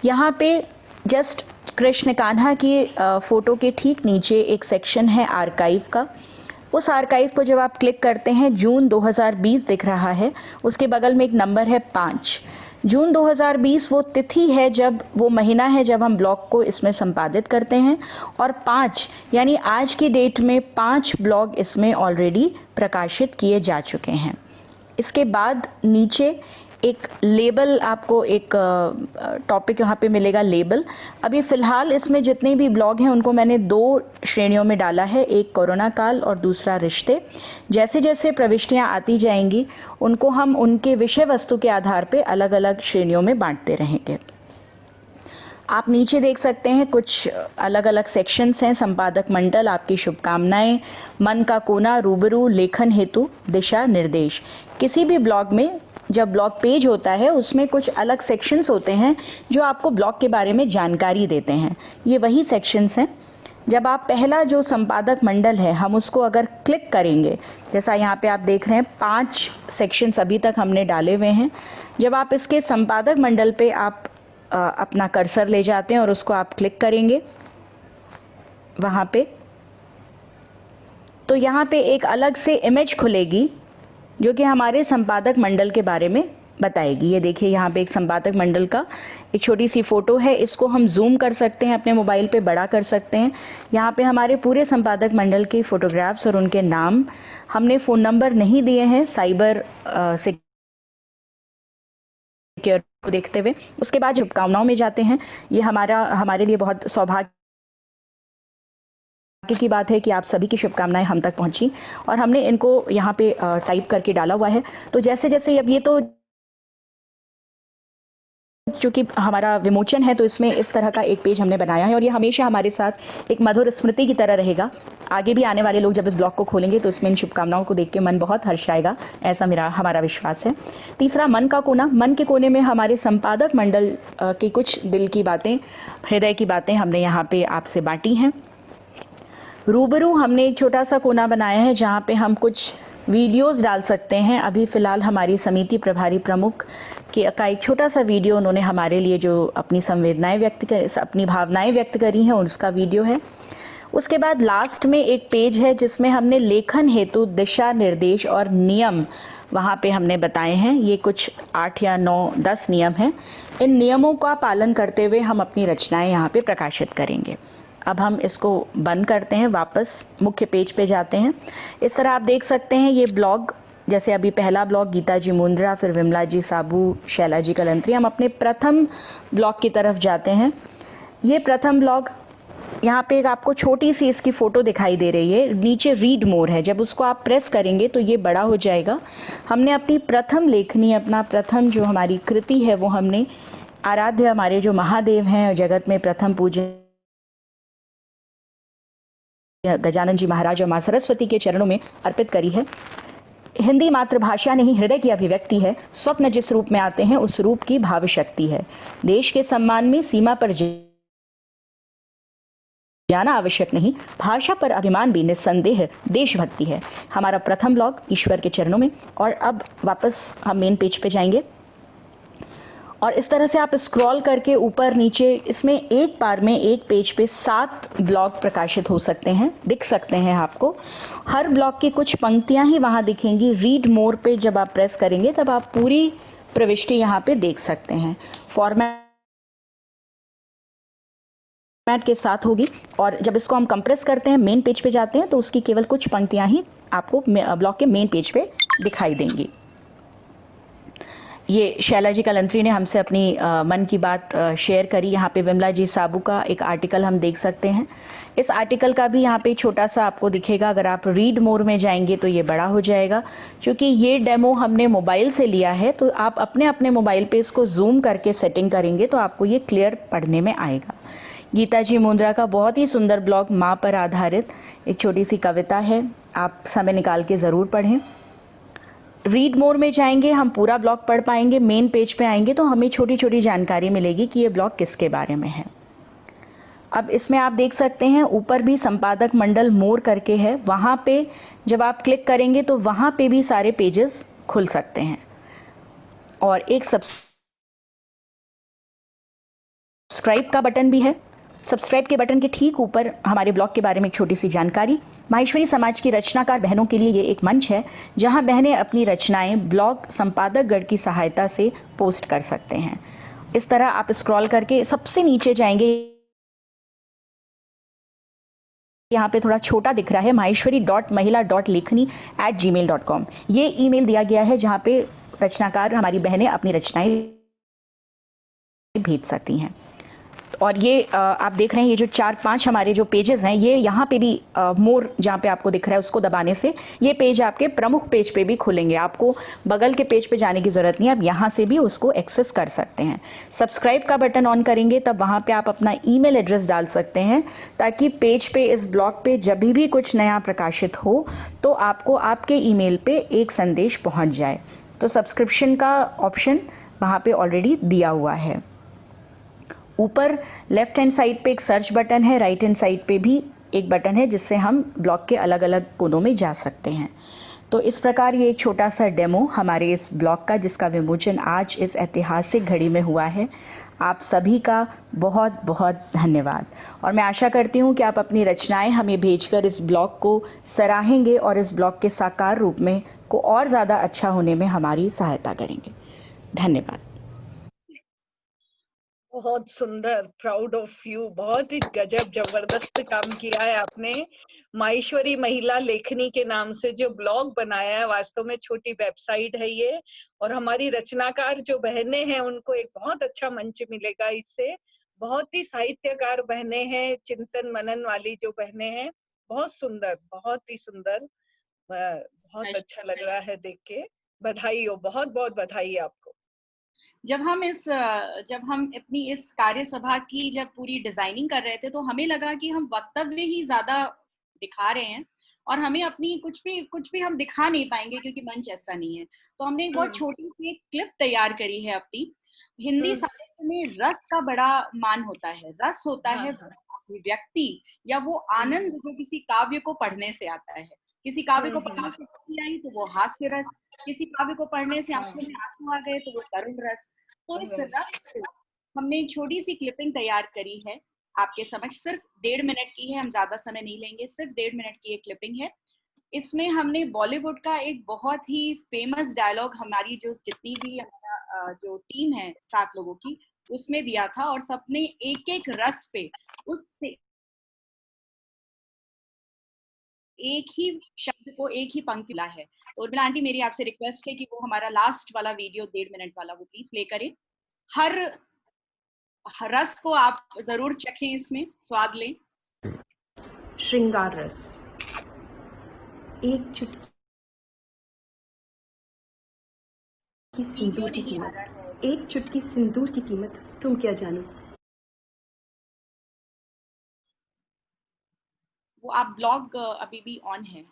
यहाँ पे जस्ट कृष्ण कान्हा की फ़ोटो के ठीक नीचे एक सेक्शन है आर्काइव का। उस आर्काइव को जब आप क्लिक करते हैं, जून 2020 दिख रहा है, उसके बगल में एक नंबर है 5। जून 2020 वो तिथि है, जब वो महीना है जब हम ब्लॉग को इसमें संपादित करते हैं, और 5 यानी आज की डेट में 5 ब्लॉग इसमें ऑलरेडी प्रकाशित किए जा चुके हैं। इसके बाद नीचे एक लेबल, आपको एक टॉपिक यहाँ पे मिलेगा लेबल। अभी फ़िलहाल इसमें जितने भी ब्लॉग हैं उनको मैंने 2 श्रेणियों में डाला है, एक कोरोना काल और दूसरा रिश्ते। जैसे जैसे प्रविष्टियाँ आती जाएंगी उनको हम उनके विषय वस्तु के आधार पे अलग अलग श्रेणियों में बांटते रहेंगे। आप नीचे देख सकते हैं कुछ अलग अलग सेक्शंस हैं। संपादक मंडल, आपकी शुभकामनाएं, मन का कोना, रूबरू, लेखन हेतु, दिशा निर्देश। किसी भी ब्लॉग में जब ब्लॉग पेज होता है उसमें कुछ अलग सेक्शंस होते हैं जो आपको ब्लॉग के बारे में जानकारी देते हैं। ये वही सेक्शंस हैं। जब आप पहला जो संपादक मंडल है हम उसको अगर क्लिक करेंगे, जैसा यहाँ पे आप देख रहे हैं 5 सेक्शंस अभी तक हमने डाले हुए हैं। जब आप इसके संपादक मंडल पे आप अपना कर्सर ले जाते हैं और उसको आप क्लिक करेंगे वहाँ पे, तो यहाँ पे एक अलग से इमेज खुलेगी जो कि हमारे संपादक मंडल के बारे में बताएगी। ये देखिए यहाँ पे एक संपादक मंडल का एक छोटी सी फोटो है, इसको हम जूम कर सकते हैं, अपने मोबाइल पे बड़ा कर सकते हैं। यहाँ पे हमारे पूरे संपादक मंडल के फोटोग्राफ्स और उनके नाम, हमने फ़ोन नंबर नहीं दिए हैं साइबर सिक्योरिटी को देखते हुए। उसके बाद शुभकामनाओं में जाते हैं। ये हमारे लिए बहुत सौभाग्य की बात है कि आप सभी की शुभकामनाएं हम तक पहुंची और हमने इनको यहाँ पे टाइप करके डाला हुआ है। तो जैसे जैसे अब ये तो चूँकि हमारा विमोचन है तो इसमें इस तरह का एक पेज हमने बनाया है और ये हमेशा हमारे साथ एक मधुर स्मृति की तरह रहेगा। आगे भी आने वाले लोग जब इस ब्लॉग को खोलेंगे तो इसमें इन शुभकामनाओं को देख के मन बहुत हर्षाएगा, ऐसा हमारा विश्वास है। तीसरा, मन का कोना। मन के कोने में हमारे संपादक मंडल की कुछ दिल की बातें, हृदय की बातें हमने यहाँ पे आपसे बांटी हैं। रूबरू हमने एक छोटा सा कोना बनाया है जहाँ पे हम कुछ वीडियोस डाल सकते हैं। अभी फ़िलहाल हमारी समिति प्रभारी प्रमुख का एक छोटा सा वीडियो उन्होंने हमारे लिए जो अपनी अपनी भावनाएं व्यक्त करी हैं उसका वीडियो है। उसके बाद लास्ट में एक पेज है जिसमें हमने लेखन हेतु दिशा निर्देश और नियम वहाँ पे हमने बताए हैं। ये कुछ 8 या 9 10 नियम हैं। इन नियमों का पालन करते हुए हम अपनी रचनाएं यहाँ पे प्रकाशित करेंगे। अब हम इसको बंद करते हैं, वापस मुख्य पेज पे जाते हैं। इस तरह आप देख सकते हैं ये ब्लॉग, जैसे अभी पहला ब्लॉग गीता जी मुंद्रा, फिर विमला जी साबू, शैला जी कलंत्री। हम अपने प्रथम ब्लॉग की तरफ जाते हैं। ये प्रथम ब्लॉग, यहाँ पे एक आपको छोटी सी इसकी फ़ोटो दिखाई दे रही है, नीचे रीड मोर है, जब उसको आप प्रेस करेंगे तो ये बड़ा हो जाएगा। हमने अपनी प्रथम लेखनी, अपना प्रथम जो हमारी कृति है वो हमने आराध्य हमारे जो महादेव हैं, जगत में प्रथम पूज्य गजानन जी महाराज और माँ सरस्वती के चरणों में अर्पित करी है। हिंदी मातृभाषा नहीं हृदय की अभिव्यक्ति है, स्वप्न जिस रूप में आते हैं उस रूप की भाव शक्ति है। देश के सम्मान में सीमा पर जाना आवश्यक नहीं, भाषा पर अभिमान भी निस्संदेह देशभक्ति है। हमारा प्रथम ब्लॉग ईश्वर के चरणों में। और अब वापस हम मेन पेज पे जाएंगे और इस तरह से आप स्क्रॉल करके ऊपर नीचे, इसमें एक बार में एक पेज पे 7 ब्लॉग प्रकाशित हो सकते हैं, दिख सकते हैं आपको। हर ब्लॉग की कुछ पंक्तियां ही वहां दिखेंगी। रीड मोर पे जब आप प्रेस करेंगे तब आप पूरी प्रविष्टि यहाँ पे देख सकते हैं। फॉर्मेट के साथ होगी और जब इसको हम कंप्रेस करते हैं, मेन पेज पे जाते हैं तो उसकी केवल कुछ पंक्तियां ही आपको ब्लॉग के मेन पेज पे दिखाई देंगी। ये शैला जी कलंत्री ने हमसे अपनी मन की बात शेयर करी। यहाँ पे विमला जी साबू का एक आर्टिकल हम देख सकते हैं। इस आर्टिकल का भी यहाँ पे छोटा सा आपको दिखेगा। अगर आप रीड मोर में जाएंगे तो ये बड़ा हो जाएगा। क्योंकि ये डेमो हमने मोबाइल से लिया है तो आप अपने अपने मोबाइल पे इसको जूम करके सेटिंग करेंगे तो आपको ये क्लियर पढ़ने में आएगा। गीता जी मुंद्रा का बहुत ही सुंदर ब्लॉग, माँ पर आधारित एक छोटी सी कविता है, आप समय निकाल के ज़रूर पढ़ें। रीड मोर में जाएंगे, हम पूरा ब्लॉग पढ़ पाएंगे। मेन पेज पे आएंगे तो हमें छोटी छोटी जानकारी मिलेगी कि ये ब्लॉग किसके बारे में है। अब इसमें आप देख सकते हैं ऊपर भी संपादक मंडल मोर करके है, वहाँ पे जब आप क्लिक करेंगे तो वहाँ पे भी सारे पेजेस खुल सकते हैं। और एक सब्सक्राइब का बटन भी है। सब्सक्राइब के बटन के ठीक ऊपर हमारे ब्लॉग के बारे में एक छोटी सी जानकारी। माहेश्वरी समाज की रचनाकार बहनों के लिए ये एक मंच है जहां बहनें अपनी रचनाएं ब्लॉग संपादक गण की सहायता से पोस्ट कर सकते हैं। इस तरह आप स्क्रॉल करके सबसे नीचे जाएंगे, यहाँ पे थोड़ा छोटा दिख रहा है maheshwari.mahila.lekhani@gmail.com। ये ईमेल दिया गया है जहाँ पे रचनाकार हमारी बहनें अपनी रचनाएं भेज सकती हैं। और ये आप देख रहे हैं ये जो 4-5 हमारे जो पेजेस हैं, ये यहाँ पे भी मोर जहाँ पे आपको दिख रहा है उसको दबाने से ये पेज आपके प्रमुख पेज पे भी खुलेंगे। आपको बगल के पेज पे जाने की ज़रूरत नहीं है, आप यहाँ से भी उसको एक्सेस कर सकते हैं। सब्सक्राइब का बटन ऑन करेंगे तब वहाँ पे आप अपना ईमेल एड्रेस डाल सकते हैं ताकि पेज पे, इस ब्लॉग पे जब भी कुछ नया प्रकाशित हो तो आपको आपके ईमेल पे एक संदेश पहुँच जाए। तो सब्सक्रिप्शन का ऑप्शन वहाँ पे ऑलरेडी दिया हुआ है। ऊपर लेफ्ट हैंड साइड पे एक सर्च बटन है, राइट हैंड साइड पे भी एक बटन है जिससे हम ब्लॉग के अलग अलग कोनों में जा सकते हैं। तो इस प्रकार ये एक छोटा सा डेमो हमारे इस ब्लॉग का, जिसका विमोचन आज इस ऐतिहासिक घड़ी में हुआ है। आप सभी का बहुत बहुत धन्यवाद और मैं आशा करती हूँ कि आप अपनी रचनाएं हमें भेजकर इस ब्लॉग को सराहेंगे और इस ब्लॉग के साकार रूप में को और ज़्यादा अच्छा होने में हमारी सहायता करेंगे। धन्यवाद। बहुत सुंदर, प्राउड ऑफ यू। बहुत ही गजब जबरदस्त काम किया है आपने। माहेश्वरी महिला लेखनी के नाम से जो ब्लॉग बनाया है, वास्तव में छोटी वेबसाइट है ये, और हमारी रचनाकार जो बहनें हैं उनको एक बहुत अच्छा मंच मिलेगा इससे। बहुत ही साहित्यकार बहनें हैं, चिंतन मनन वाली जो बहनें हैं, बहुत सुंदर, बहुत ही सुंदर। बहुत अच्छा लग रहा है देख के। बधाई हो, बहुत बहुत बधाई आपको। जब हम अपनी इस कार्य सभा की जब पूरी डिजाइनिंग कर रहे थे तो हमें लगा कि हम वक्तव्य ही ज्यादा दिखा रहे हैं और हमें अपनी कुछ भी हम दिखा नहीं पाएंगे क्योंकि मंच ऐसा नहीं है। तो हमने एक बहुत छोटी सी एक क्लिप तैयार करी है अपनी। हिंदी साहित्य में रस का बड़ा मान होता है। रस होता है व्यक्ति या वो आनंद जो किसी काव्य को पढ़ने से आता है। किसी काव्य को पढ़ने से खुशी आई तो वो हास्य रस, किसी काव्य को पढ़ने से आंखों में आंसू आ गए तो वो करुण रस। तो इस रस को हमने एक छोटी सी क्लिपिंग तैयार करी है आपके समक्ष। सिर्फ 1.5 मिनट की है, हम ज्यादा समय नहीं लेंगे। सिर्फ 1.5 मिनट की एक क्लिपिंग है। इसमें हमने बॉलीवुड का एक बहुत ही फेमस डायलॉग हमारी जो जितनी भी हमारा जो टीम है 7 लोगों की उसमें दिया था और सबने एक एक रस पे उससे एक ही शब्द को एक ही पंक्ति ला है। तो उर्मिला आंटी मेरी आपसे रिक्वेस्ट है कि वो हमारा लास्ट वाला वीडियो 1.5 मिनट वाला वो प्लीज प्ले करें। हर रस को आप जरूर चखें, इसमें स्वाद लें। श्रृंगार रस। एक चुटकी सिंदूर की कीमत, एक चुटकी सिंदूर की कीमत तुम क्या जानो। वो आप ब्लॉग अभी भी ऑन है।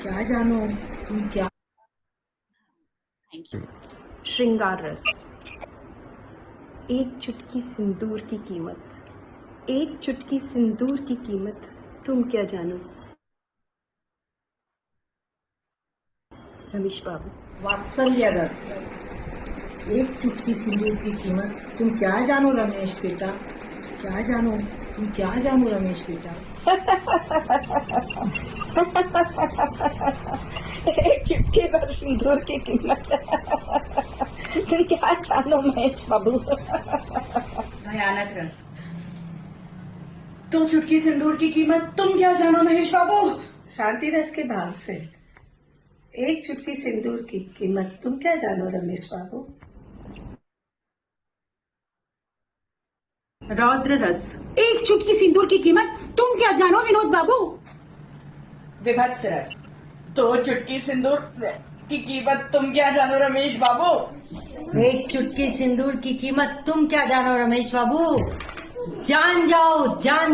क्या जानो तुम क्या। श्रृंगार रस। एक चुटकी सिंदूर की कीमत, एक चुटकी सिंदूर की कीमत तुम क्या जानो। रमेश बाबू। वात्सल्य रस। एक चुटकी सिंदूर की कीमत तुम क्या जानो रमेश बेटा, क्या जानो तुम क्या जानो रमेश बेटा। एक चुटकी भर सिंदूर की कीमत तुम क्या जानो महेश बाबू। भयानक रस। 2 चुटकी सिंदूर की कीमत तुम क्या जानो महेश बाबू। शांति रस के भाव से। एक चुटकी सिंदूर की कीमत तुम क्या जानो रमेश बाबू। रौद्र रस। एक चुटकी सिंदूर की कीमत तुम क्या जानो विनोद बाबू। विभत्स रस। 2 चुटकी सिंदूर की कीमत तुम क्या जानो रमेश बाबू। एक चुटकी सिंदूर की कीमत तुम क्या जानो रमेश बाबू। जान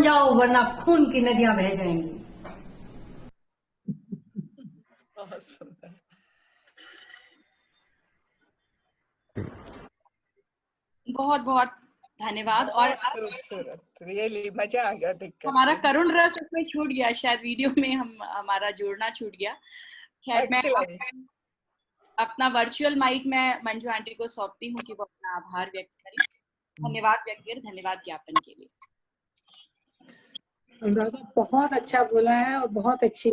जाओ वरना खून की नदियां बह जाएंगी। बहुत बहुत धन्यवाद। और रियली मजा आ गया देखकर। हमारा करुण रस इसमें छूट गया, शायद वीडियो में हमारा जोड़ना छूट गया। खैर मैं अपना वर्चुअल माइक में मंजू आंटी को सौंपती हूँ कि वो अपना आभार व्यक्त करें, धन्यवाद व्यक्त करें, धन्यवाद ज्ञापन के लिए। अनुराधा बहुत अच्छा बोला है और बहुत अच्छी।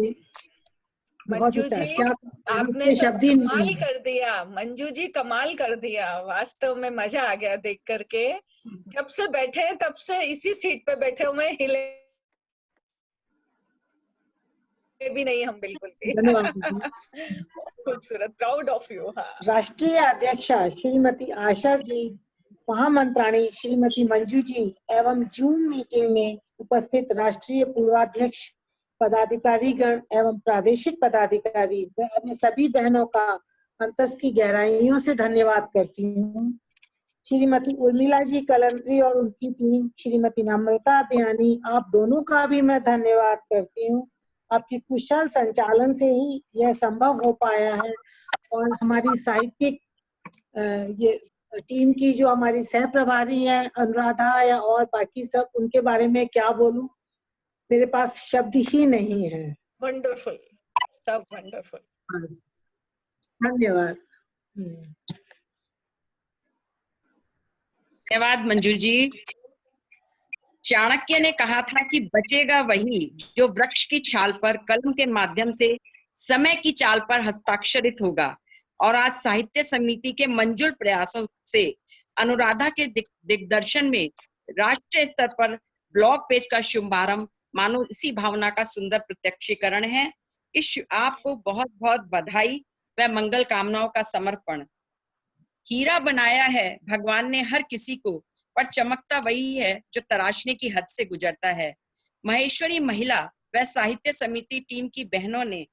मंजू जी आपने तो कमाल कर दिया, मंजू जी कमाल कर दिया। वास्तव में मजा आ गया देख करके। जब से बैठे हैं तब से इसी सीट पे बैठे हुए, हिले भी नहीं हम बिल्कुल भी। धन्यवाद। खूबसूरत, प्राउड ऑफ यू। राष्ट्रीय अध्यक्षा श्रीमती आशा जी, महामंत्राणी श्रीमती मंजू जी एवं जूम मीटिंग में उपस्थित राष्ट्रीय पूर्वाध्यक्ष पदाधिकारीगण एवं प्रादेशिक पदाधिकारी व अन्य सभी बहनों का अंतस की गहराइयों से धन्यवाद करती हूँ। श्रीमती उर्मिला जी कलंत्री और उनकी टीम, श्रीमती नम्रता अभियानी, आप दोनों का भी मैं धन्यवाद करती हूँ। आपकी कुशल संचालन से ही यह संभव हो पाया है। और हमारी साहित्यिक ये टीम की जो हमारी सह प्रभारी हैं अनुराधा या और बाकी सब, उनके बारे में क्या बोलूं। मेरे पास शब्द ही नहीं है। वंडरफुल, सब वंडरफुल। धन्यवाद। धन्यवाद मंजू जी। चाणक्य ने कहा था कि बचेगा वही जो वृक्ष की छाल पर कलम के माध्यम से समय की चाल पर हस्ताक्षरित होगा। और आज साहित्य समिति के मंजुल प्रयासों से अनुराधा के दिग्दर्शन में राष्ट्रीय स्तर पर ब्लॉग पेज का शुभारंभ मानो इसी भावना का सुंदर प्रत्यक्षीकरण है। इस आपको बहुत बहुत बधाई व मंगल कामनाओं का समर्पण। हीरा बनाया है भगवान ने हर किसी को, पर चमकता वही है जो तराशने की हद से गुजरता है। महेश्वरी महिला व साहित्य समिति टीम की बहनों ने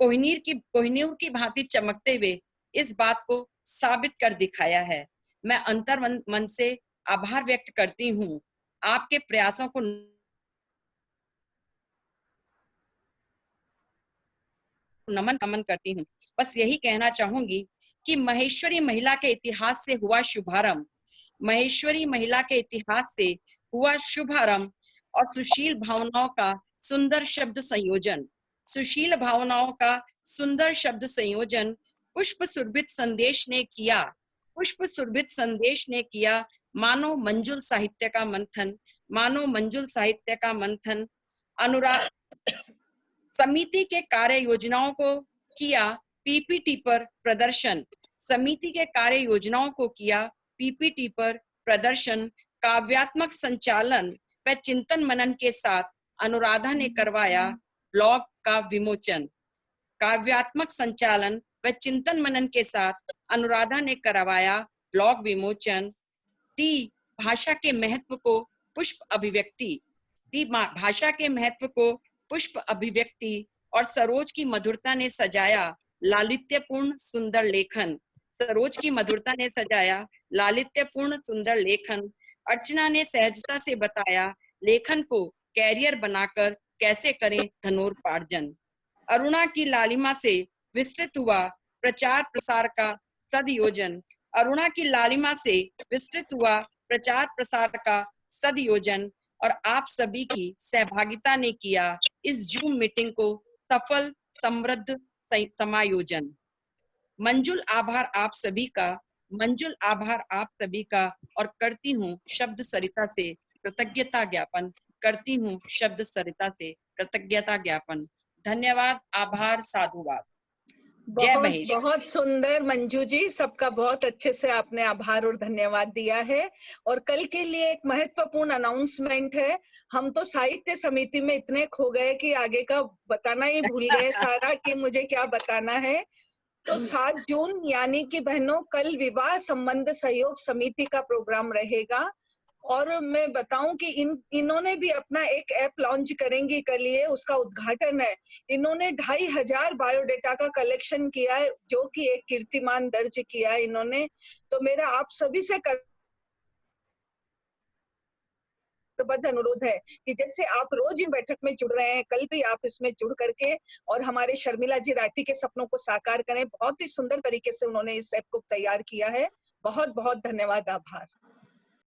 कोहिनूर की भांति चमकते हुए इस बात को साबित कर दिखाया है। मैं अंतर मन से आभार व्यक्त करती हूँ। आपके प्रयासों को नमन करती हूँ। बस यही कहना चाहूंगी कि महेश्वरी महिला के इतिहास से हुआ शुभारंभ, महेश्वरी महिला के इतिहास से हुआ शुभारंभ और सुशील भावनाओं का सुंदर शब्द संयोजन, सुशील भावनाओं का सुंदर शब्द संयोजन पुष्प सुरभित संदेश ने किया, पुष्प सुरभित संदेश ने किया। मानो मंजुल साहित्य का मंथन, मानो मंजुल साहित्य का मंथन। अनुराग समिति के कार्य योजनाओं को किया पीपीटी पर प्रदर्शन, समिति के कार्य योजनाओं को किया पीपीटी पर प्रदर्शन। काव्यात्मक संचालन व चिंतन मनन के साथ अनुराधा ने करवाया ब्लॉग का विमोचन, काव्यात्मक संचालन व चिंतन मनन के साथ अनुराधा ने करवाया ब्लॉग विमोचन। दी भाषा के महत्व को पुष्प अभिव्यक्ति, दी भाषा के महत्व को पुष्प अभिव्यक्ति और सरोज की मधुरता ने सजाया लालित्यपूर्ण सुंदर लेखन, सरोज की मधुरता ने सजाया लालित्यपूर्ण सुंदर लेखन। अर्चना ने सहजता से बताया लेखन को कैरियर बनाकर कैसे करें धनोपार्जन। अरुणा की लालिमा से विस्तृत हुआ प्रचार प्रसार का सदयोजन, अरुणा की लालिमा से विस्तृत हुआ प्रचार प्रसार का सदयोजन और आप सभी की सहभागिता ने किया इस जूम मीटिंग को सफल समृद्ध समायोजन। मंजुल आभार आप सभी का, मंजुल आभार आप सभी का और करती हूँ शब्द सरिता से कृतज्ञता ज्ञापन, करती हूँ शब्द सरिता से कृतज्ञता ज्ञापन। धन्यवाद, आभार, साधुवाद। जय बहुत महेश। बहुत सुंदर मंजू जी, सबका बहुत अच्छे से आपने आभार और धन्यवाद दिया है। और कल के लिए एक महत्वपूर्ण अनाउंसमेंट है। हम तो साहित्य समिति में इतने खो गए कि आगे का बताना ही भूल गए सारा कि मुझे क्या बताना है। तो 7 जून यानी कि बहनों कल विवाह संबंध सहयोग समिति का प्रोग्राम रहेगा। और मैं बताऊं कि इन्होंने भी अपना एक ऐप लॉन्च करेंगी कल, ये उसका उद्घाटन है। इन्होंने 2500 बायोडेटा का कलेक्शन किया है, जो कि एक कीर्तिमान दर्ज किया है इन्होंने। तो मेरा आप सभी से अनुरोध है कि जैसे आप रोज इन बैठक में जुड़ रहे हैं, कल भी आप इसमें जुड़ करके और हमारे शर्मिला जी राठी के सपनों को साकार करें। बहुत ही सुंदर तरीके से उन्होंने इस ऐप को तैयार किया है। बहुत बहुत धन्यवाद, आभार।